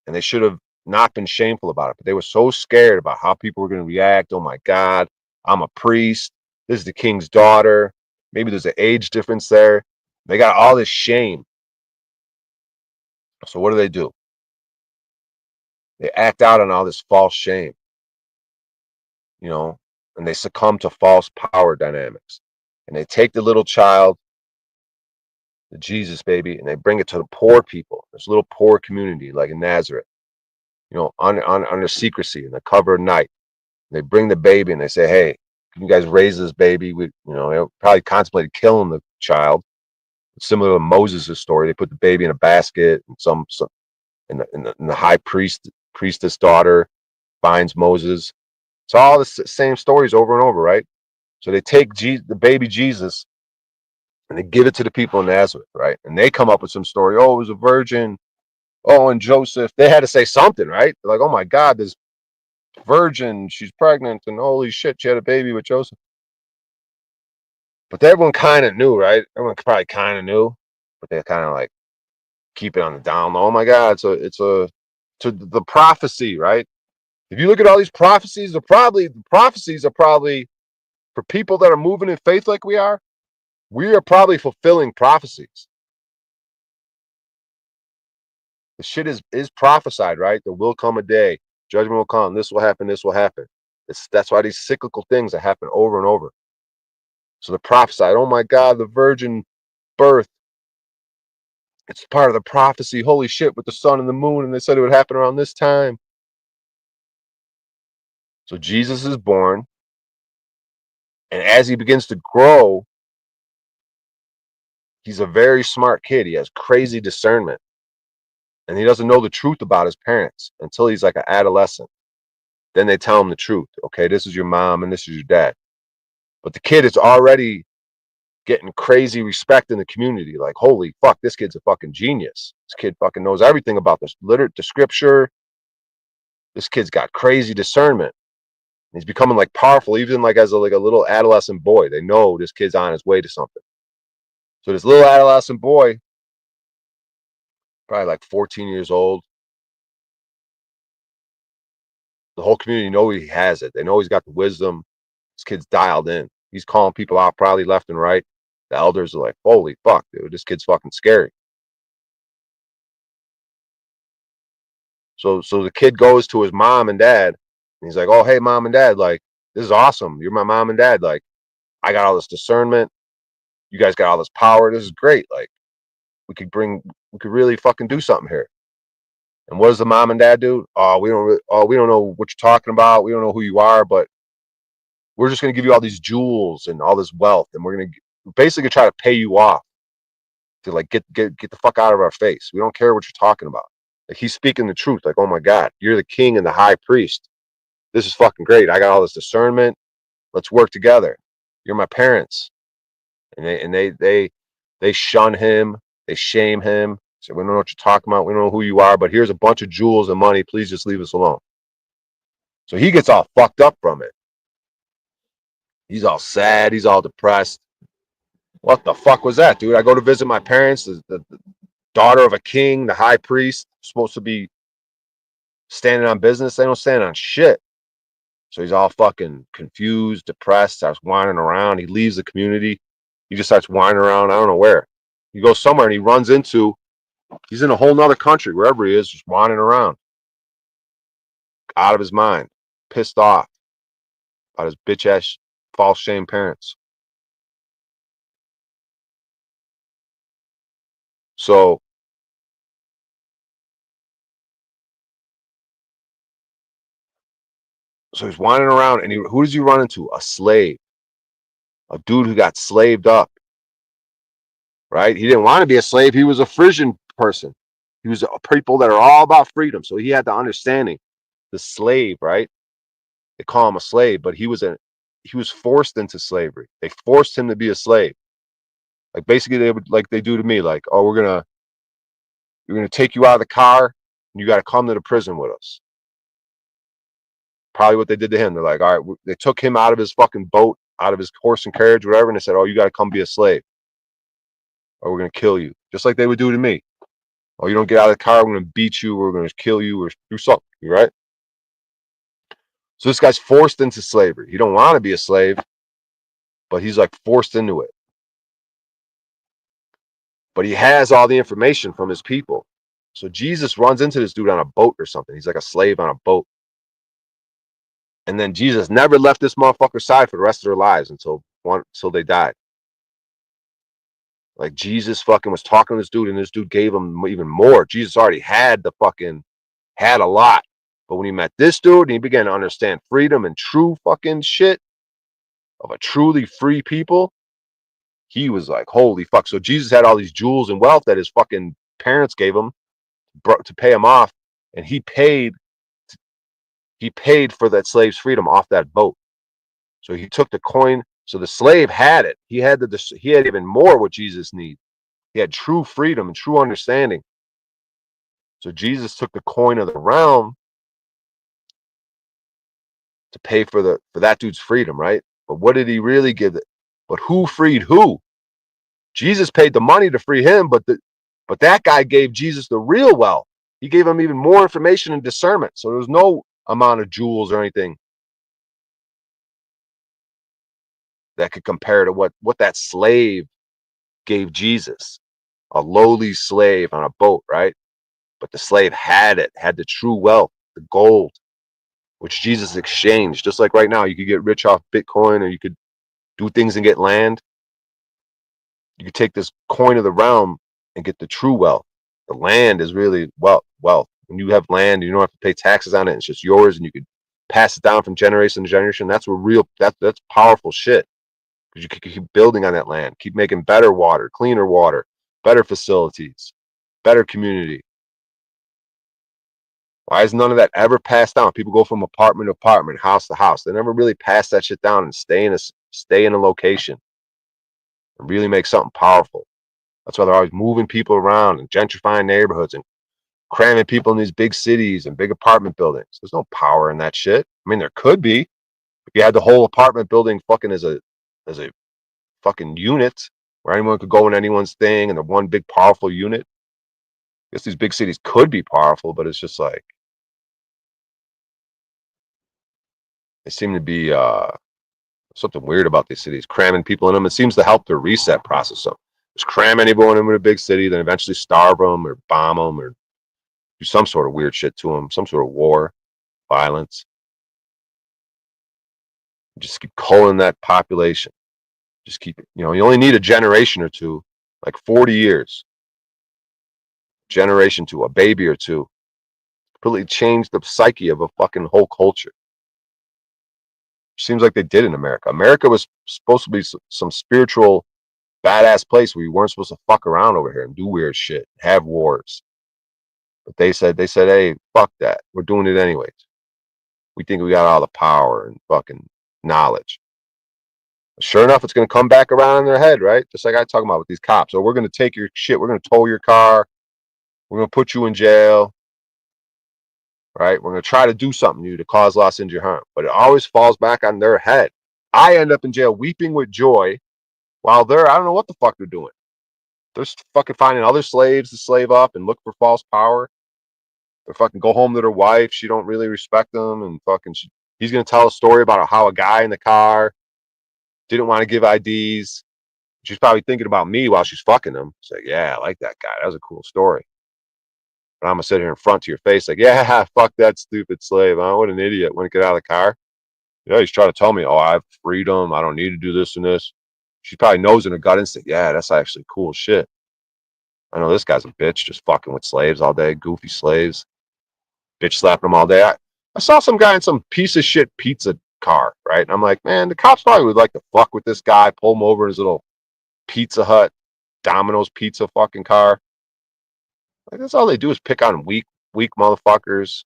and they should have not been shameful about it. But they were so scared about how people were going to react. Oh my God, I'm a priest. This is the king's daughter. Maybe there's an age difference there. They got all this shame. So what do? They act out on all this false shame, and they succumb to false power dynamics. And they take the little child, the Jesus baby, and they bring it to the poor people. This little poor community, like in Nazareth, under secrecy in the cover of night. They bring the baby and they say, "Hey, can you guys raise this baby?" They probably contemplated killing the child. Similar to Moses' story, they put the baby in a basket, and some and the high priestess daughter finds Moses. It's all the same stories over and over, right? So they take the baby Jesus and they give it to the people in Nazareth, right? And they come up with some story. Oh, it was a virgin. Oh, and Joseph. They had to say something, right? They're like, oh my God, this virgin, she's pregnant, and holy shit, she had a baby with Joseph. But everyone kind of knew, right? Everyone probably kind of knew, but they kind of like keep it on the down low. Oh my God, so it's to the prophecy, right? If you look at all these prophecies, the prophecies are probably for people that are moving in faith like we are. We are probably fulfilling prophecies. The shit is prophesied, right? There will come a day, judgment will come. This will happen. This will happen. That's why these cyclical things that happen over and over. So the prophesied, oh my God, the virgin birth. It's part of the prophecy. Holy shit, with the sun and the moon, and they said it would happen around this time. So Jesus is born, and as he begins to grow, he's a very smart kid. He has crazy discernment, and he doesn't know the truth about his parents until he's like an adolescent. Then they tell him the truth. Okay, this is your mom and this is your dad. But the kid is already getting crazy respect in the community. Like, holy fuck, this kid's a fucking genius. This kid fucking knows everything about the scripture. This kid's got crazy discernment. He's becoming like powerful, even like as a little adolescent boy. They know this kid's on his way to something. So this little adolescent boy, probably like 14 years old, the whole community know he has it. They know he's got the wisdom. This kid's dialed in. He's calling people out probably left and right. The elders are like, holy fuck, dude, this kid's fucking scary. So the kid goes to his mom and dad, and he's like, oh, hey, mom and dad, like, this is awesome. You're my mom and dad. Like, I got all this discernment. You guys got all this power. This is great. Like, we could really fucking do something here. And what does the mom and dad do? We don't know what you're talking about. We don't know who you are, but we're just going to give you all these jewels and all this wealth, and we're going to basically try to pay you off to like get the fuck out of our face. We don't care what you're talking about. Like, he's speaking the truth. Like, oh my God, you're the king and the high priest. This is fucking great. I got all this discernment. Let's work together. You're my parents. And they shun him. They shame him. Say, we don't know what you're talking about. We don't know who you are, but here's a bunch of jewels and money. Please just leave us alone. So he gets all fucked up from it. He's all sad. He's all depressed. What the fuck was that, dude? I go to visit my parents, the daughter of a king, the high priest, supposed to be standing on business. They don't stand on shit. So he's all fucking confused, depressed, starts whining around. He leaves the community. He just starts whining around. I don't know where. He goes somewhere and he runs into, he's in a whole nother country, wherever he is, just whining around. Out of his mind, pissed off about his bitch ass false shame parents. So he's whining around, and who does he run into? A slave, a dude who got slaved up. Right? He didn't want to be a slave. He was a Frisian person. He was a people that are all about freedom. So he had the understanding. The slave, right? They call him a slave, but he was forced into slavery. They forced him to be a slave. Like, basically they would, like they do to me, like, oh, we're gonna take you out of the car and you got to come to the prison with us. Probably what they did to him. They're like, all right, they took him out of his fucking boat, out of his horse and carriage, whatever, and they said, oh, you got to come be a slave or we're gonna kill you, just like they would do to me. Oh, you don't get out of the car, we're gonna beat you, we're gonna kill you, or do something, right? So this guy's forced into slavery. He don't want to be a slave, but he's like forced into it. But he has all the information from his people. So Jesus runs into this dude on a boat or something. He's like a slave on a boat. And then Jesus never left this motherfucker's side for the rest of their lives until they died. Like, Jesus fucking was talking to this dude, and this dude gave him even more. Jesus already had a lot. But when he met this dude and he began to understand freedom and true fucking shit of a truly free people, he was like, holy fuck. So Jesus had all these jewels and wealth that his fucking parents gave him to pay him off. And he paid for that slave's freedom off that boat. So he took the coin. So the slave had it. He had even more what Jesus needed. He had true freedom and true understanding. So Jesus took the coin of the realm to pay for that dude's freedom, right? But what did he really give it? But who freed who? Jesus paid the money to free him, but that guy gave Jesus the real wealth. He gave him even more information and discernment. So there was no amount of jewels or anything that could compare to what that slave gave Jesus. A lowly slave on a boat, right? But the slave had the true wealth, the gold, which Jesus exchanged. Just like right now, you could get rich off Bitcoin, or you could do things and get land. You could take this coin of the realm and get the true wealth. The land is really wealth. When you have land, you don't have to pay taxes on it. It's just yours, and you could pass it down from generation to generation. That's that's powerful shit. Because you could keep building on that land, keep making better water, cleaner water, better facilities, better community. Why is none of that ever passed down? People go from apartment to apartment, house to house. They never really pass that shit down and stay in a location and really make something powerful. That's why they're always moving people around and gentrifying neighborhoods and cramming people in these big cities and big apartment buildings. There's no power in that shit. I mean, there could be if you had the whole apartment building fucking as a fucking unit where anyone could go in anyone's thing and the one big powerful unit. I guess these big cities could be powerful, but it's just like they seem to be something weird about these cities, cramming people in them. It seems to help the reset process. So just cram anyone into a big city, then eventually starve them or bomb them or do some sort of weird shit to them, some sort of war, violence. Just keep culling that population. Just keep it. You know, you only need a generation or two, like 40 years, generation to a baby or two, completely change the psyche of a fucking whole culture. Seems like they did in America. America was supposed to be some spiritual badass place where you weren't supposed to fuck around over here and do weird shit, have wars. But they said, hey, fuck that. We're doing it anyways. We think we got all the power and fucking knowledge. Sure enough, it's going to come back around in their head, right? Just like I talk about with these cops. So we're going to take your shit. We're going to tow your car. We're going to put you in jail, right? We're going to try to do something to you to cause loss, injury, harm. But it always falls back on their head. I end up in jail weeping with joy while I don't know what the fuck they're doing. They're fucking finding other slaves to slave up and look for false power. They fucking go home to their wife. She don't really respect them. And fucking he's going to tell a story about how a guy in the car didn't want to give IDs. She's probably thinking about me while she's fucking him. It's like, yeah, I like that guy. That was a cool story. But I'm going to sit here in front to your face like, yeah, fuck that stupid slave. Huh? What an idiot. Want to get out of the car? Yeah, he's trying to tell me, oh, I have freedom. I don't need to do this and this. She probably knows in her gut instinct, yeah, that's actually cool shit. I know this guy's a bitch just fucking with slaves all day, goofy slaves. Bitch slapping them all day. I saw some guy in some piece of shit pizza car, right? And I'm like, man, the cops probably would like to fuck with this guy, pull him over in his little Pizza Hut, Domino's pizza fucking car. Like, that's all they do is pick on weak motherfuckers.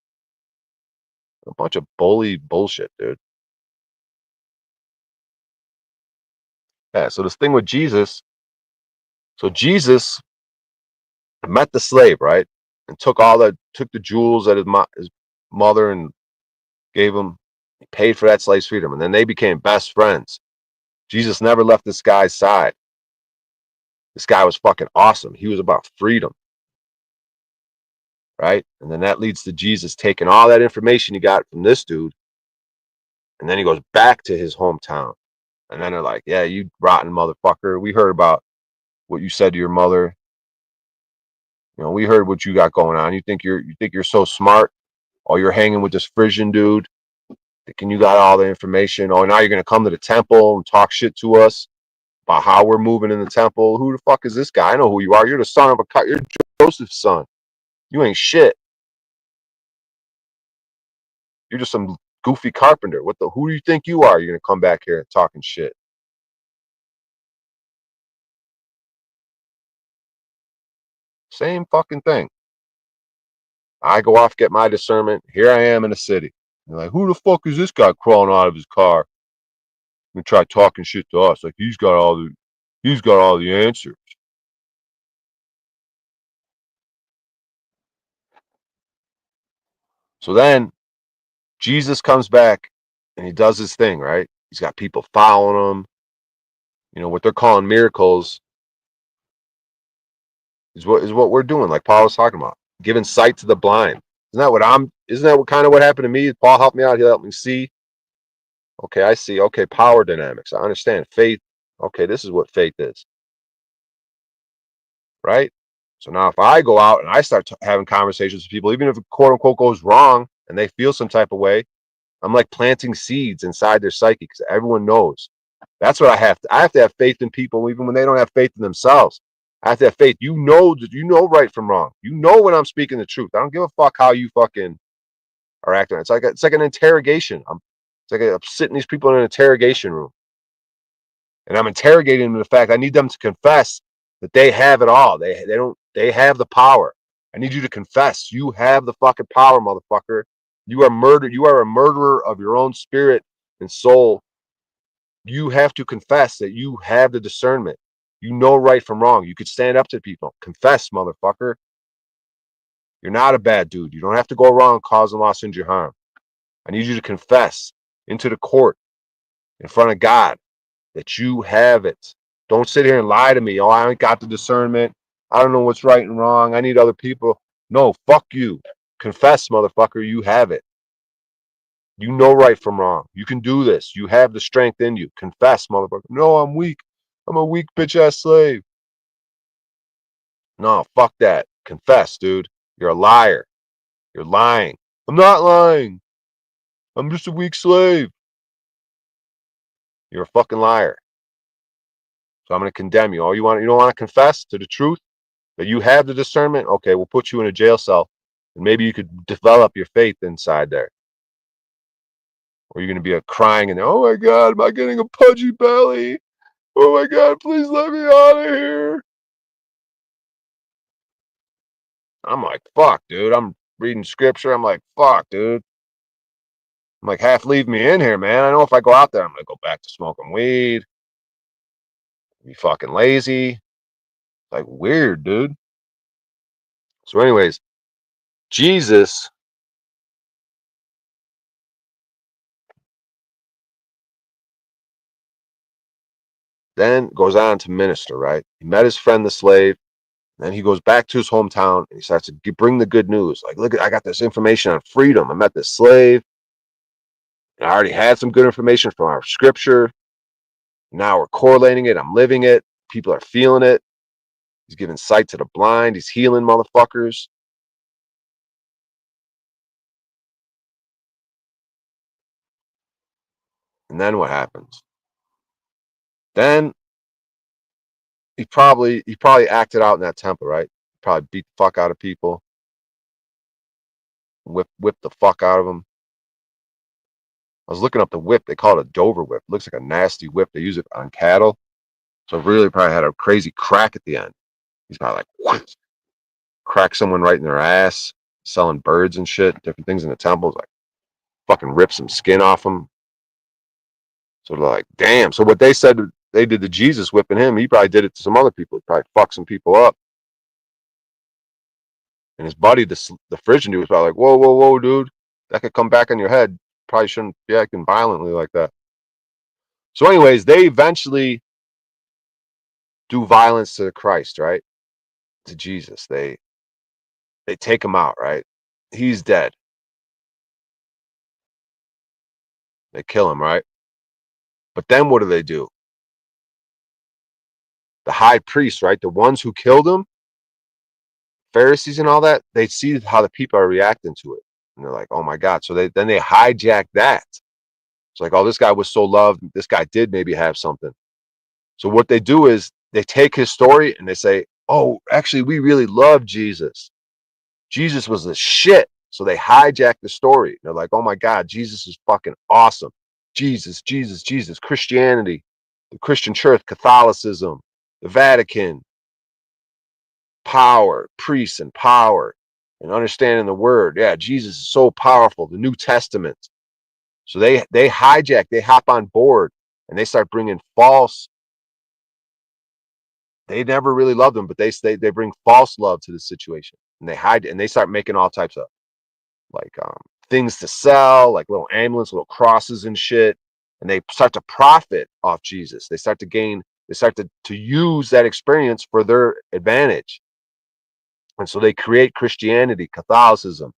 A bunch of bully bullshit, dude. Yeah, so this thing with Jesus. So Jesus met the slave, right? And took the jewels that his mother and gave him. He paid for that slave's freedom. And then they became best friends. Jesus never left this guy's side. This guy was fucking awesome. He was about freedom. Right? And then that leads to Jesus taking all that information he got from this dude. And then he goes back to his hometown. And then they're like, yeah, you rotten motherfucker. We heard about what you said to your mother. You know, we heard what you got going on. You think you're so smart? Oh, you're hanging with this Frisian dude. Thinking you got all the information. Oh, now you're gonna come to the temple and talk shit to us about how we're moving in the temple. Who the fuck is this guy? I know who you are. You're the son of you're Joseph's son. You ain't shit. You're just some goofy carpenter. Who do you think you are? You're gonna come back here talking shit. Same fucking thing. I go off, get my discernment. Here I am in the city. You're like, who the fuck is this guy crawling out of his car and try talking shit to us? Like he's got all the answers. So then Jesus comes back and he does his thing, right? He's got people following him. You know, what they're calling miracles is what we're doing, like Paul was talking about. Giving sight to the blind. Isn't that what kind of what happened to me? Paul helped me out, he helped me see. Okay, I see. Okay, power dynamics. I understand. Faith. Okay, this is what faith is. Right? So now if I go out and I start having conversations with people, even if it quote unquote goes wrong and they feel some type of way, I'm like planting seeds inside their psyche because everyone knows. That's what I have to. I have to have faith in people even when they don't have faith in themselves. I have to have faith. You know right from wrong. You know when I'm speaking the truth. I don't give a fuck how you fucking are acting. It's like an interrogation. I'm sitting these people in an interrogation room, and I'm interrogating them. The fact I need them to confess that they have it all. They don't. They have the power. I need you to confess. You have the fucking power, motherfucker. You are murdered. You are a murderer of your own spirit and soul. You have to confess that you have the discernment. You know right from wrong. You could stand up to people. Confess, motherfucker. You're not a bad dude. You don't have to go around causing loss, injury, harm. I need you to confess into the court in front of God that you have it. Don't sit here and lie to me. Oh, I ain't got the discernment. I don't know what's right and wrong. I need other people. No, fuck you. Confess, motherfucker. You have it. You know right from wrong. You can do this. You have the strength in you. Confess, motherfucker. No, I'm weak. I'm a weak bitch ass slave. No, fuck that. Confess, dude. You're a liar. You're lying. I'm not lying. I'm just a weak slave. You're a fucking liar. So I'm going to condemn you. You don't want to confess to the truth that you have the discernment? Okay, we'll put you in a jail cell and maybe you could develop your faith inside there. Or you're going to be crying and, oh my God, am I getting a pudgy belly? Oh my God, please let me out of here. I'm like, fuck, dude. I'm reading scripture. I'm like, fuck, dude. I'm like, half leave me in here, man. I know if I go out there, I'm going to go back to smoking weed, be fucking lazy. Like, weird, dude. So, anyways, Jesus then goes on to minister, right? He met his friend, the slave. Then he goes back to his hometown and he starts to bring the good news. Like, look, I got this information on freedom. I met this slave. And I already had some good information from our scripture. Now we're correlating it. I'm living it. People are feeling it. He's giving sight to the blind. He's healing motherfuckers. And then what happens? Then he probably acted out in that temple, right? Probably beat the fuck out of people, whip the fuck out of them. I was looking up the whip. They call it a Dover whip. It looks like a nasty whip. They use it on cattle. So it really probably had a crazy crack at the end. He's probably like, what? Crack someone right in their ass, selling birds and shit, different things in the temples, like fucking rip some skin off them. So they're like, damn. So what they said they did to Jesus whipping him, he probably did it to some other people. He probably fucked some people up. And his buddy, the Phrygian dude, was probably like, whoa, whoa, whoa, dude. That could come back on your head. Probably shouldn't be acting violently like that. So, anyways, they eventually do violence to Christ, right? To Jesus. They take him out, right? He's dead. They kill him, right? But then what do? The high priests, right? The ones who killed him, Pharisees and all that, they see how the people are reacting to it. And they're like, oh my God. So they hijack that. It's like, oh, this guy was so loved. This guy did maybe have something. So what they do is they take his story and they say, oh, actually, we really love Jesus. Jesus was the shit. So they hijack the story. They're like, oh my God, Jesus is fucking awesome. Jesus, Jesus, Jesus, Christianity, the Christian church, Catholicism, the Vatican, power, priests and power, and understanding the word. Yeah, Jesus is so powerful. The New Testament. So they hijack, they hop on board, and they start bringing false. They never really loved them, but they bring false love to the situation, and they hide and they start making all types of like things to sell, like little amulets, little crosses and shit, and they start to profit off Jesus. They start to use that experience for their advantage. And so they create Christianity, Catholicism,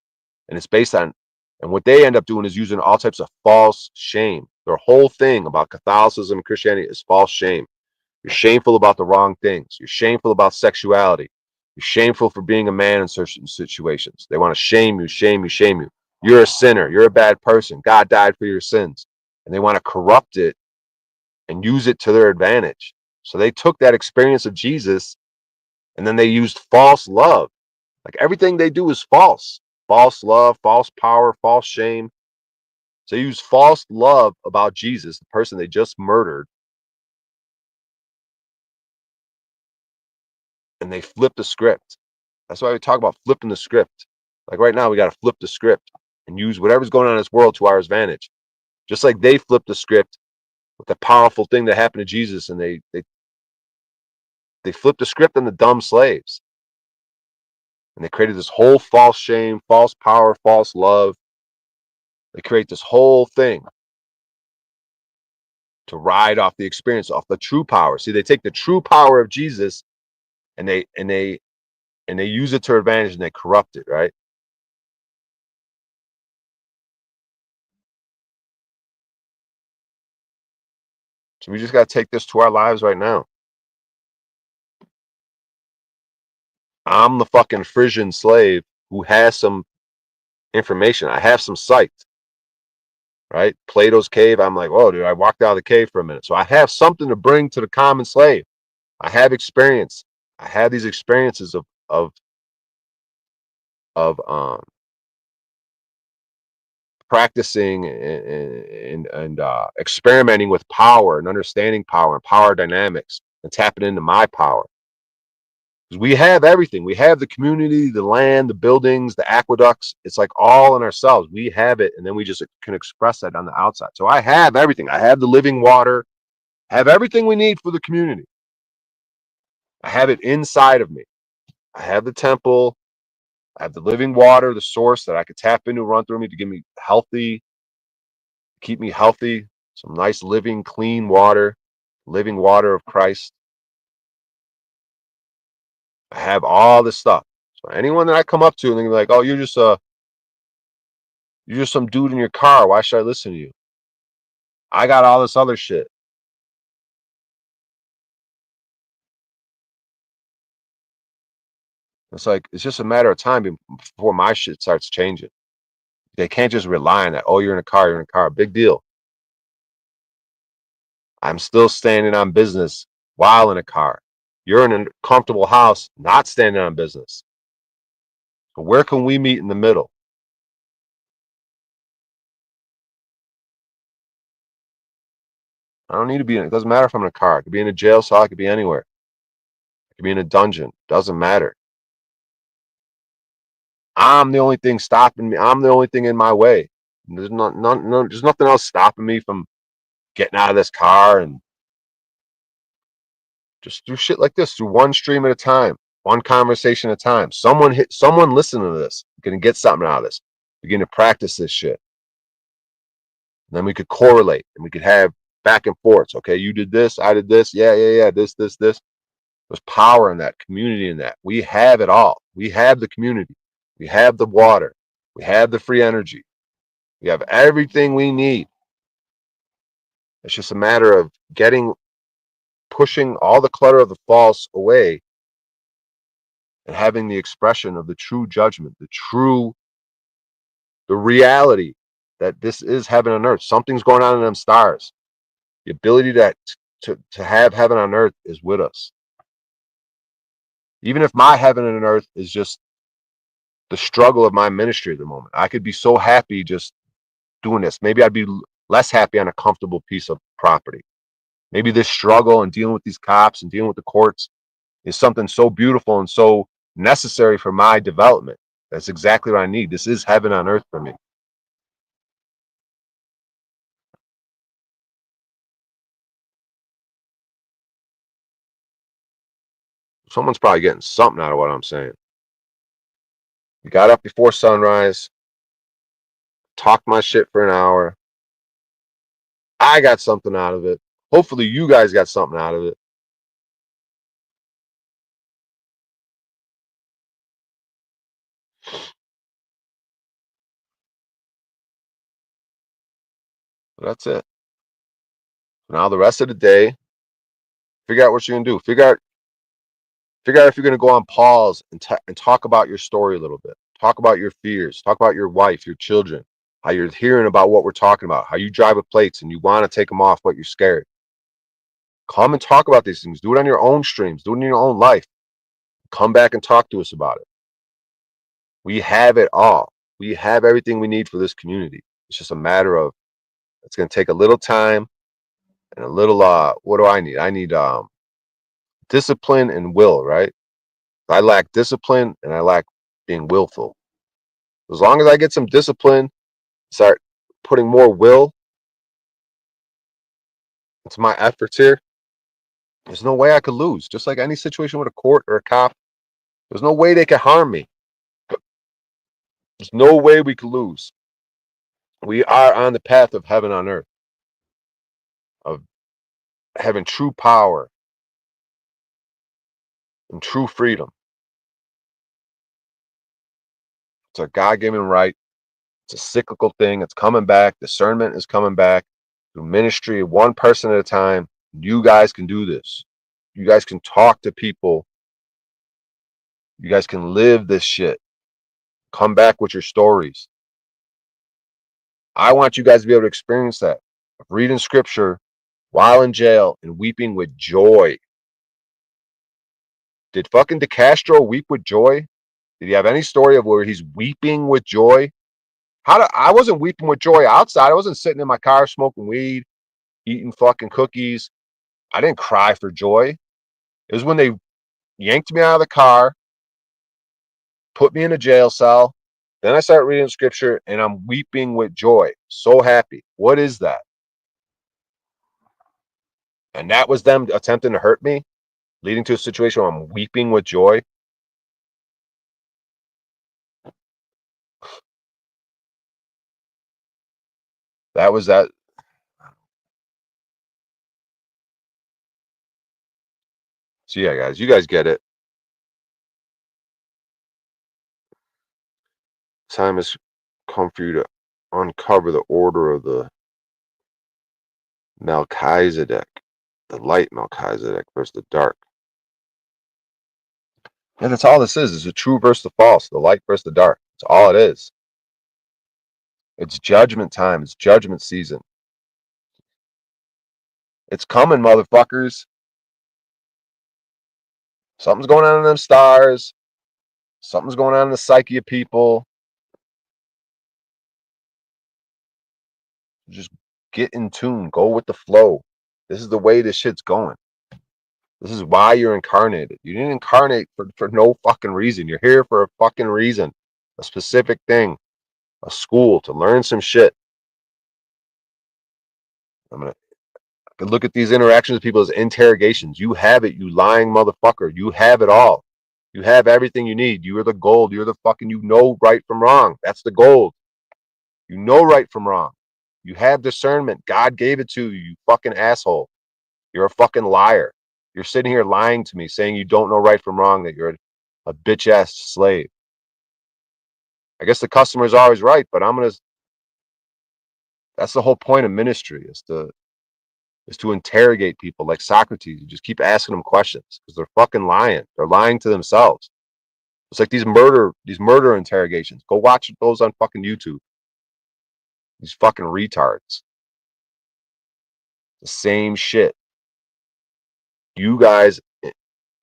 and it's based on, and what they end up doing is using all types of false shame. Their whole thing about Catholicism and Christianity is false shame. You're shameful about the wrong things. You're shameful about sexuality. You're shameful for being a man in certain situations. They want to shame you, shame you, shame you. You're a sinner. You're a bad person. God died for your sins. And they want to corrupt it and use it to their advantage. So they took that experience of Jesus and then they used false love. Like everything they do is false. False love, false power, false shame. So they use false love about Jesus, the person they just murdered, and they flip the script. That's why we talk about flipping the script. Like right now, we got to flip the script and use whatever's going on in this world to our advantage. Just like they flipped the script with the powerful thing that happened to Jesus, and they flipped the script on the dumb slaves. And they created this whole false shame, false power, false love. They create this whole thing to ride off the experience, off the true power. See, they take the true power of Jesus and they use it to their advantage and they corrupt it, right? So we just got to take this to our lives right now. I'm the fucking Frisian slave who has some information. I have some sight, right? Plato's cave. I'm like, oh, dude, I walked out of the cave for a minute. So I have something to bring to the common slave. I have experience. I have these experiences of practicing and experimenting with power and understanding power and power dynamics and tapping into my power. Because we have everything. We have the community, the land, the buildings, the aqueducts. It's like all in ourselves. We have it, and then we just can express that on the outside. So I have everything. I have the living water. I have everything we need for the community. I have it inside of me. I have the temple. I have the living water, the source that I could tap into, run through me to give me healthy, keep me healthy, some nice living, clean water, living water of Christ. I have all this stuff. So anyone that I come up to and they're like, "Oh, you're just some dude in your car. Why should I listen to you?" I got all this other shit. It's like it's just a matter of time before my shit starts changing. They can't just rely on that. Oh, you're in a car. You're in a car. Big deal. I'm still standing on business while in a car. You're in a comfortable house, not standing on business. So where can we meet in the middle? I don't need to be in it. Doesn't matter if I'm in a car. I could be in a jail cell. I could be anywhere. I could be in a dungeon. Doesn't matter. I'm the only thing stopping me. I'm the only thing in my way. There's nothing else stopping me from getting out of this car and just do shit like this, through one stream at a time, one conversation at a time. Someone listening to this, gonna get something out of this. Begin to practice this shit. And then we could correlate and we could have back and forths. Okay, you did this, I did this, yeah. This. There's power in that, community in that. We have it all. We have the community. We have the water. We have the free energy. We have everything we need. It's just a matter of pushing all the clutter of the false away and having the expression of the true judgment, the reality that this is heaven on earth. Something's going on in them stars. The ability to have heaven on earth is with us. Even if my heaven on earth is just the struggle of my ministry at the moment, I could be so happy just doing this. Maybe I'd be less happy on a comfortable piece of property. Maybe this struggle and dealing with these cops and dealing with the courts is something so beautiful and so necessary for my development. That's exactly what I need. This is heaven on earth for me. Someone's probably getting something out of what I'm saying. You got up before sunrise, talked my shit for an hour. I got something out of it. Hopefully you guys got something out of it. But that's it. Now the rest of the day, figure out what you're gonna do. Figure out if you're gonna go on pause and talk about your story a little bit. Talk about your fears. Talk about your wife, your children, how you're hearing about what we're talking about, how you drive with plates and you want to take them off, but you're scared. Come and talk about these things. Do it on your own streams. Do it in your own life. Come back and talk to us about it. We have it all. We have everything we need for this community. It's just a matter of, it's going to take a little time and a little what do I need? I need discipline and will, right? I lack discipline and I lack being willful. As long as I get some discipline, start putting more will into my efforts here, there's no way I could lose. Just like any situation with a court or a cop, there's no way they could harm me. There's no way we could lose. We are on the path of heaven on earth, of having true power and true freedom. It's a God-given right. It's a cyclical thing. It's coming back. Discernment is coming back through ministry, one person at a time. You guys can do this. You guys can talk to people. You guys can live this shit. Come back with your stories. I want you guys to be able to experience that. Reading scripture while in jail and weeping with joy. Did fucking DeCastro weep with joy? Did he have any story of where he's weeping with joy? I wasn't weeping with joy outside. I wasn't sitting in my car smoking weed, eating fucking cookies. I didn't cry for joy. It was when they yanked me out of the car, put me in a jail cell. Then I started reading scripture and I'm weeping with joy. So happy. What is that? And that was them attempting to hurt me, leading to a situation where I'm weeping with joy. That was that. So yeah, guys, you guys get it. Time has come for you to uncover the order of the Melchizedek, the light Melchizedek versus the dark. And that's all this is the true versus the false, the light versus the dark. That's all it is. It's judgment time. It's judgment season. It's coming, motherfuckers. Something's going on in them stars. Something's going on in the psyche of people. Just get in tune. Go with the flow. This is the way this shit's going. This is why you're incarnated. You didn't incarnate for no fucking reason. You're here for a fucking reason. A specific thing. A school to learn some shit. I'm gonna look at these interactions with people as interrogations. You have it, you lying motherfucker. You have it all. You have everything you need. You are the gold. You're the fucking, you know right from wrong. That's the gold. You know right from wrong. You have discernment. God gave it to you, you fucking asshole. You're a fucking liar. You're sitting here lying to me, saying you don't know right from wrong, that you're a bitch ass slave. I guess the customer is always right, but that's the whole point of ministry, is to interrogate people like Socrates. You just keep asking them questions because they're fucking lying. They're lying to themselves. It's like these murder interrogations. Go watch those on fucking YouTube. These fucking retards. The same shit. You guys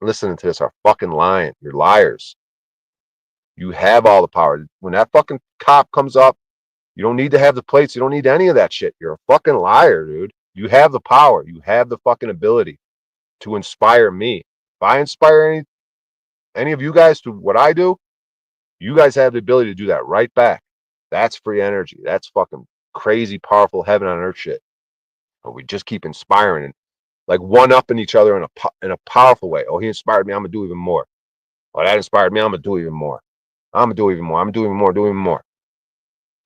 listening to this are fucking lying. You're liars. You have all the power. When that fucking cop comes up, you don't need to have the plates. You don't need any of that shit. You're a fucking liar, dude. You have the power. You have the fucking ability to inspire me. If I inspire any of you guys to what I do, you guys have the ability to do that right back. That's free energy. That's fucking crazy, powerful heaven on earth shit. But we just keep inspiring and like one-upping each other in a powerful way. Oh, he inspired me. I'm gonna do even more. Oh, that inspired me. I'm gonna do even more. I'm gonna do even more. I'm gonna do even more. Do even more.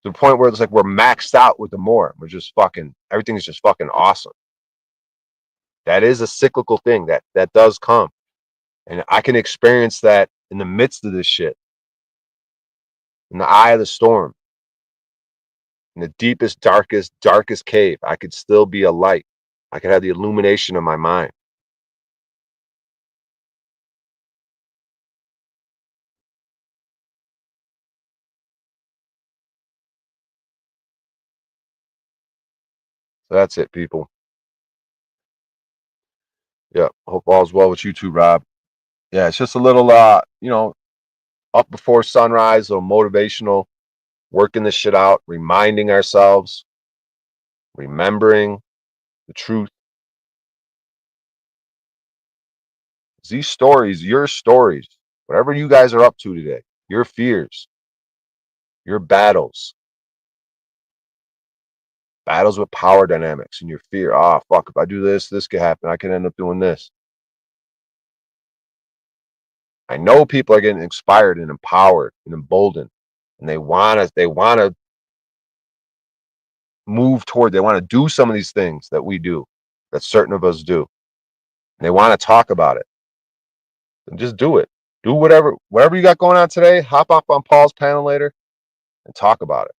To the point where it's like we're maxed out with the more. We're just fucking, everything's just fucking awesome. That is a cyclical thing that does come, and I can experience that in the midst of this shit, in the eye of the storm, in the deepest, darkest cave. I could still be a light. I could have the illumination of my mind. So that's it, people. Yeah, hope all's well with you too, Rob. Yeah, it's just a little up before sunrise, a little motivational, working this shit out, reminding ourselves, remembering the truth. These stories, your stories, whatever you guys are up to today, your fears, your battles with power dynamics and your fear. Ah, fuck, if I do this, this could happen. I could end up doing this. I know people are getting inspired and empowered and emboldened and they wanna move toward. They want to do some of these things that we do, that certain of us do. And they want to talk about it. And just do it. Do whatever you got going on today. Hop up on Paul's panel later and talk about it.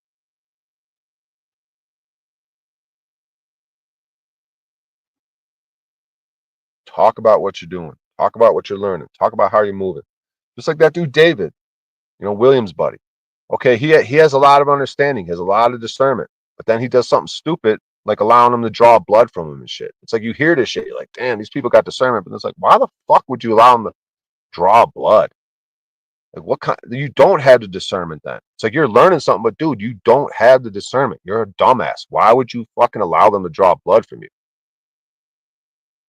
Talk about what you're doing. Talk about what you're learning. Talk about how you're moving. Just like that dude David, Williams' buddy. Okay, he has a lot of understanding, he has a lot of discernment, but then he does something stupid like allowing them to draw blood from him and shit. It's like you hear this shit, you're like, damn, these people got discernment, but it's like, why the fuck would you allow them to draw blood? Like, what kind? You don't have the discernment then. It's like you're learning something, but dude, you don't have the discernment. You're a dumbass. Why would you fucking allow them to draw blood from you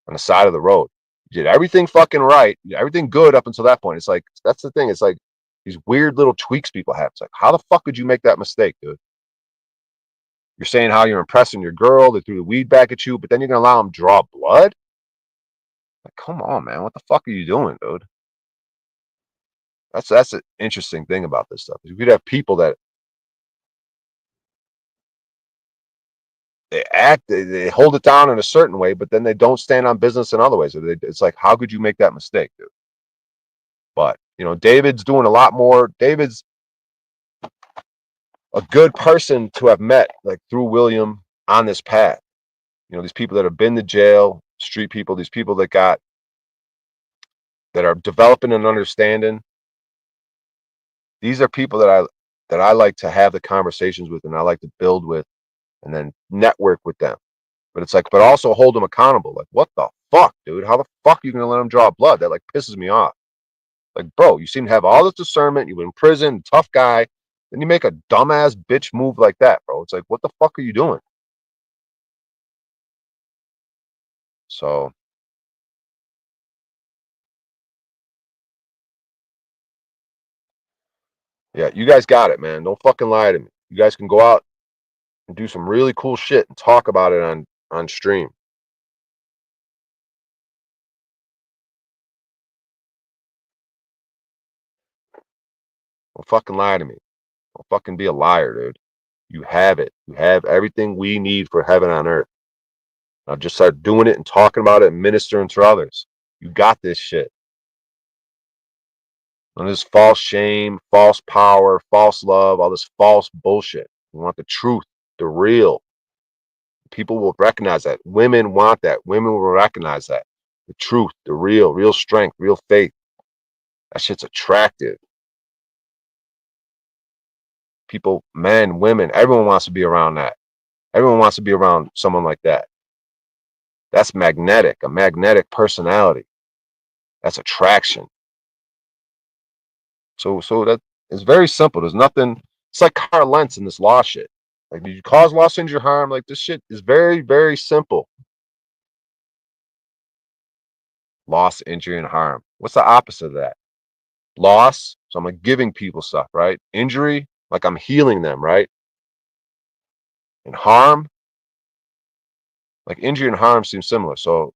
on the side of the road? You did everything fucking right, everything good up until that point. It's like, that's the thing. It's like these weird little tweaks people have. It's like, how the fuck could you make that mistake, dude? You're saying how you're impressing your girl, they threw the weed back at you, but then you're gonna allow them to draw blood? Like, come on, man. What the fuck are you doing, dude? That's an interesting thing about this stuff. You could have people that they hold it down in a certain way, but then they don't stand on business in other ways. It's like, how could you make that mistake, dude? But David's doing a lot more. David's a good person to have met, like through William, on this path. These people that have been to jail, street people, these people that are developing an understanding. These are people that I like to have the conversations with, and I like to build with, and then network with them. But it's like, but also hold them accountable. Like, what the fuck, dude? How the fuck are you gonna let them draw blood? That like pisses me off. Like, bro, you seem to have all this discernment. You've been in prison, tough guy. Then you make a dumbass bitch move like that, bro. It's like, what the fuck are you doing? So, yeah, you guys got it, man. Don't fucking lie to me. You guys can go out and do some really cool shit and talk about it on stream. Don't fucking lie to me. Don't fucking be a liar, dude. You have it. You have everything we need for heaven on earth. Now just start doing it and talking about it and ministering to others. You got this shit. And this false shame, false power, false love, all this false bullshit. We want the truth, the real. People will recognize that. Women want that. Women will recognize that. The truth, the real strength, real faith. That shit's attractive. People, men, women, everyone wants to be around that. Everyone wants to be around someone like that. That's magnetic, a magnetic personality. That's attraction. So that is very simple. There's nothing. It's like Carl Lentz and this law shit. Like, did you cause loss, injury, harm? Like, this shit is very, very simple. Loss, injury, and harm. What's the opposite of that? Loss. So I'm like giving people stuff, right? Injury, like I'm healing them, right? And harm, like injury and harm seem similar. So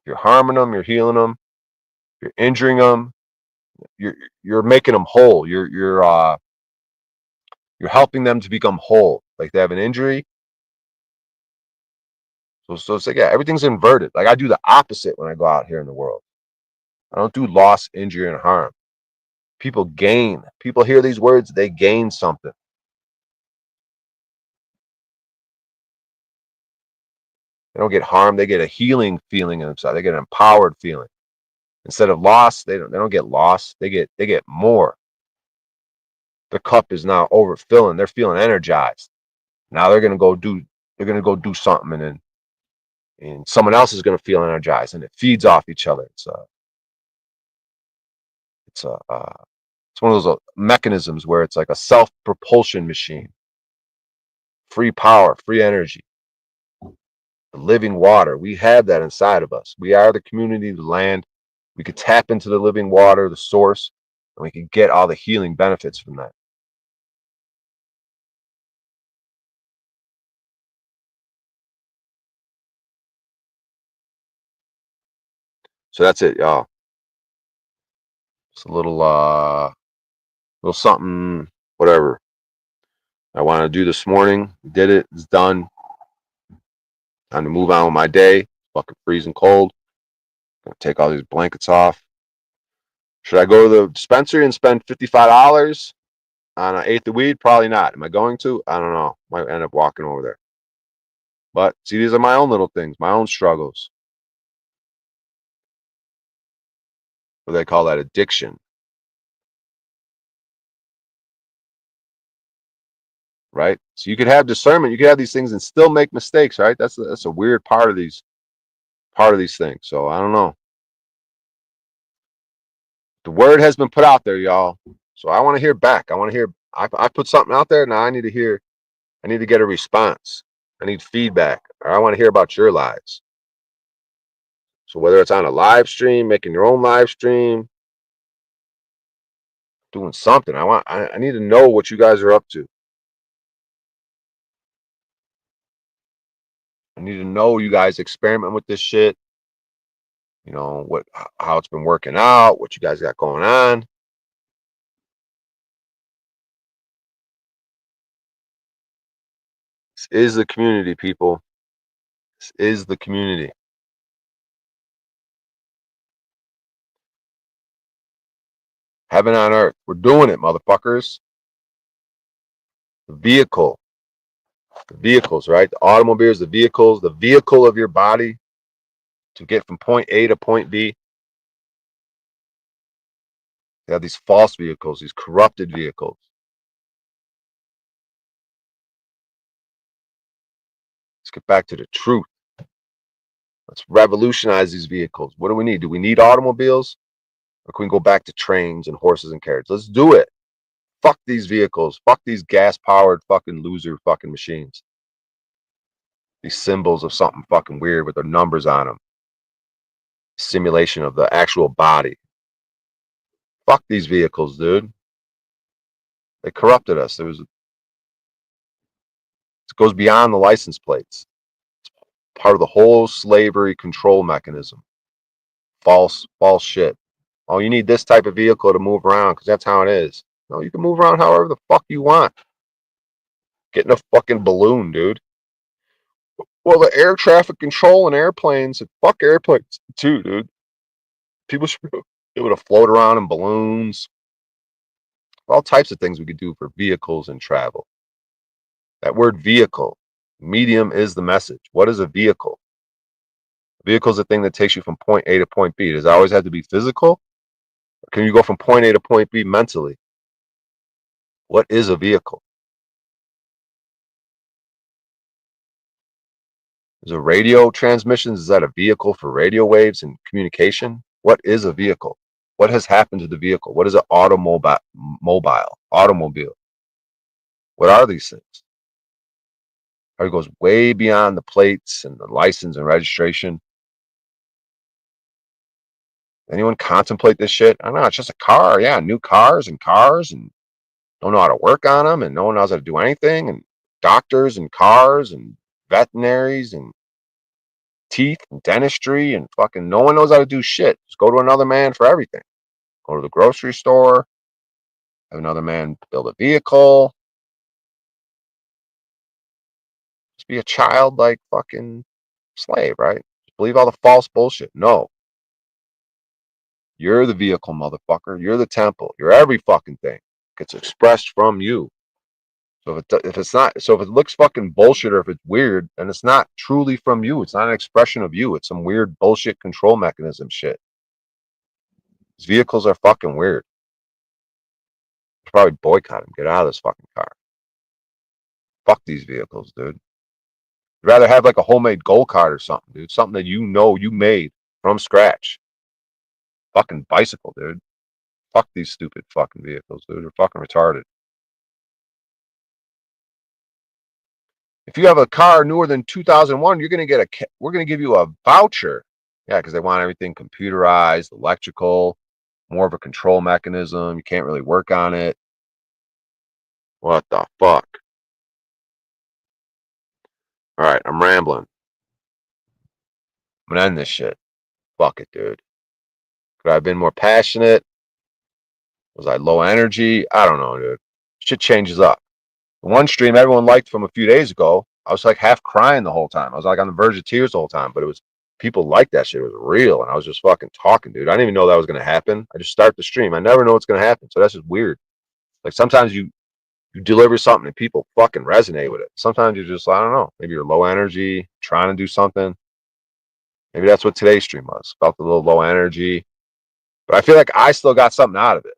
if you're harming them, you're healing them. You're injuring them. You're making them whole. You're helping them to become whole. Like they have an injury. So it's like, yeah, everything's inverted. Like I do the opposite when I go out here in the world. I don't do loss, injury, and harm. People gain. People hear these words, they gain something. They don't get harmed, they get a healing feeling inside. They get an empowered feeling. Instead of loss, they don't get lost. They get more. The cup is now overfilling. They're feeling energized. Now they're gonna go do something, and someone else is gonna feel energized, and it feeds off each other. It's one of those mechanisms where it's like a self-propulsion machine. Free power, free energy, the living water. We have that inside of us. We are the community, the land. We could tap into the living water, the source, and we can get all the healing benefits from that. So that's it, y'all. It's a little something, whatever. I want to do this morning. Did it. It's done. Time to move on with my day. Fucking freezing cold. Gonna take all these blankets off. Should I go to the dispensary and spend $55 on an eighth of weed? Probably not. Am I going to? I don't know. Might end up walking over there. But see, these are my own little things, my own struggles. What do they call that? Addiction. Right? So you could have discernment, you could have these things and still make mistakes, right? That's a weird part of these things. So I don't know. The word has been put out there, y'all. So I want to hear back. I want to hear. I put something out there. Now I need to hear. I need to get a response. I need feedback. Or I want to hear about your lives. So whether it's on a live stream, making your own live stream, doing something, I need to know what you guys are up to. I need to know you guys experiment with this shit. You know how it's been working out, what you guys got going on. This is the community, people. This is the community. Heaven on earth. We're doing it, motherfuckers. The vehicle. The vehicles, right? The automobiles, the vehicles, the vehicle of your body to get from point A to point B. They have these false vehicles, these corrupted vehicles. Let's get back to the truth. Let's revolutionize these vehicles. What do we need? Do we need automobiles? Or can we go back to trains and horses and carriages? Let's do it. Fuck these vehicles. Fuck these gas-powered fucking loser fucking machines. These symbols of something fucking weird with their numbers on them. Simulation of the actual body. Fuck these vehicles, dude. They corrupted us. It goes beyond the license plates. It's part of the whole slavery control mechanism. False shit. Oh, you need this type of vehicle to move around because that's how it is. No, you can move around however the fuck you want. Get in a fucking balloon, dude. Well, the air traffic control and airplanes, fuck airplanes too, dude. People should be able to float around in balloons. All types of things we could do for vehicles and travel. That word vehicle, medium is the message. What is a vehicle? A vehicle is a thing that takes you from point A to point B. Does it always have to be physical? Or can you go from point A to point B mentally? What is a vehicle? Is a radio transmissions, is that a vehicle for radio waves and communication? What is a vehicle? What has happened to the vehicle? What is an automobile? What are these things? It goes way beyond the plates and the license and registration. Anyone contemplate this shit? I don't know. It's just a car. Yeah, new cars and don't know how to work on them and no one knows how to do anything. And doctors and cars and veterinaries and teeth and dentistry and fucking no one knows how to do shit. Just go to another man for everything. Go to the grocery store, have another man build a vehicle. Just be a childlike fucking slave, right? Believe all the false bullshit. No. You're the vehicle, motherfucker. You're the temple. You're every fucking thing. It's expressed from you. So if it looks fucking bullshit or if it's weird, then it's not truly from you. It's not an expression of you. It's some weird bullshit control mechanism shit. These vehicles are fucking weird. Should probably boycott them. Get out of this fucking car. Fuck these vehicles, dude. You'd rather have like a homemade go-kart or something, dude. Something that you know you made from scratch. Fucking bicycle, dude. Fuck these stupid fucking vehicles, dude. They're fucking retarded. If you have a car newer than 2001, we're going to give you a voucher. Yeah, because they want everything computerized, electrical, more of a control mechanism. You can't really work on it. What the fuck? All right, I'm rambling. I'm going to end this shit. Fuck it, dude. Could I have been more passionate? Was I low energy? I don't know, dude. Shit changes up. One stream everyone liked from a few days ago, I was like half crying the whole time. I was like on the verge of tears the whole time, but it was people liked that shit. It was real, and I was just fucking talking, dude. I didn't even know that was gonna happen. I just start the stream. I never know what's gonna happen, so that's just weird. Like sometimes you deliver something and people fucking resonate with it. Sometimes you're just I don't know. Maybe you're low energy, trying to do something. Maybe that's what today's stream was. Felt a little low energy, but I feel like I still got something out of it,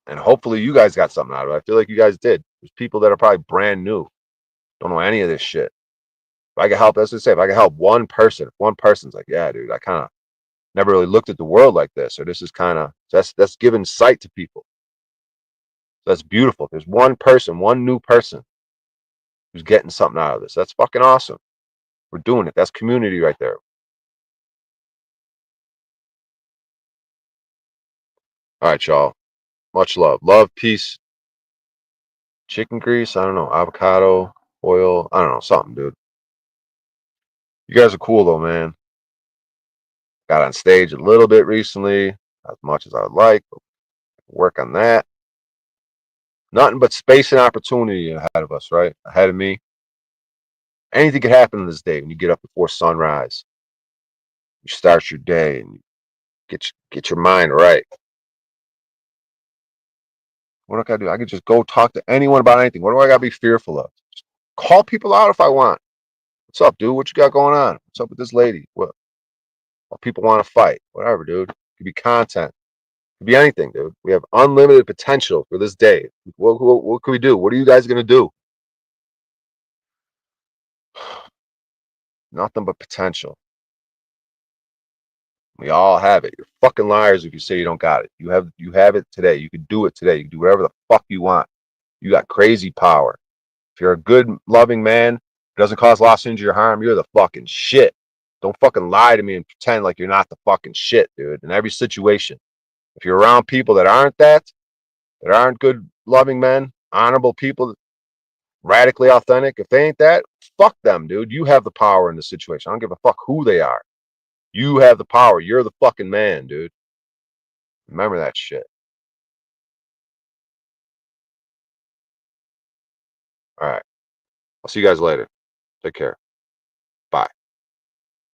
and hopefully you guys got something out of it. I feel like you guys did. There's people that are probably brand new, don't know any of this shit. If I could help, as I say, if I could help one person, if one person's like, yeah, dude, I kind of never really looked at the world like this, or this is kind of that's giving sight to people. So that's beautiful. There's one person, one new person who's getting something out of this. That's fucking awesome. We're doing it. That's community right there. All right, y'all. Much love. Love, peace, chicken grease. I don't know. Avocado, oil. I don't know. Something, dude. You guys are cool, though, man. Got on stage a little bit recently. Not as much as I would like, but work on that. Nothing but space and opportunity ahead of us, right? Ahead of me. Anything could happen in this day when you get up before sunrise. You start your day and you get your mind right. What do I gotta do? I could just go talk to anyone about anything. What do I gotta be fearful of? Just call people out if I want. What's up, dude? What you got going on? What's up with this lady? What people want to fight? Whatever, dude. It could be content. It could be anything, dude. We have unlimited potential for this day. What can we do? What are you guys gonna do? Nothing but potential. We all have it. You're fucking liars if you say you don't got it. You have it today. You can do it today. You can do whatever the fuck you want. You got crazy power. If you're a good, loving man, who doesn't cause loss, injury, or harm, you're the fucking shit. Don't fucking lie to me and pretend like you're not the fucking shit, dude. In every situation. If you're around people that aren't good, loving men, honorable people, radically authentic, if they ain't that, fuck them, dude. You have the power in the situation. I don't give a fuck who they are. You have the power. You're the fucking man, dude. Remember that shit. All right. I'll see you guys later. Take care.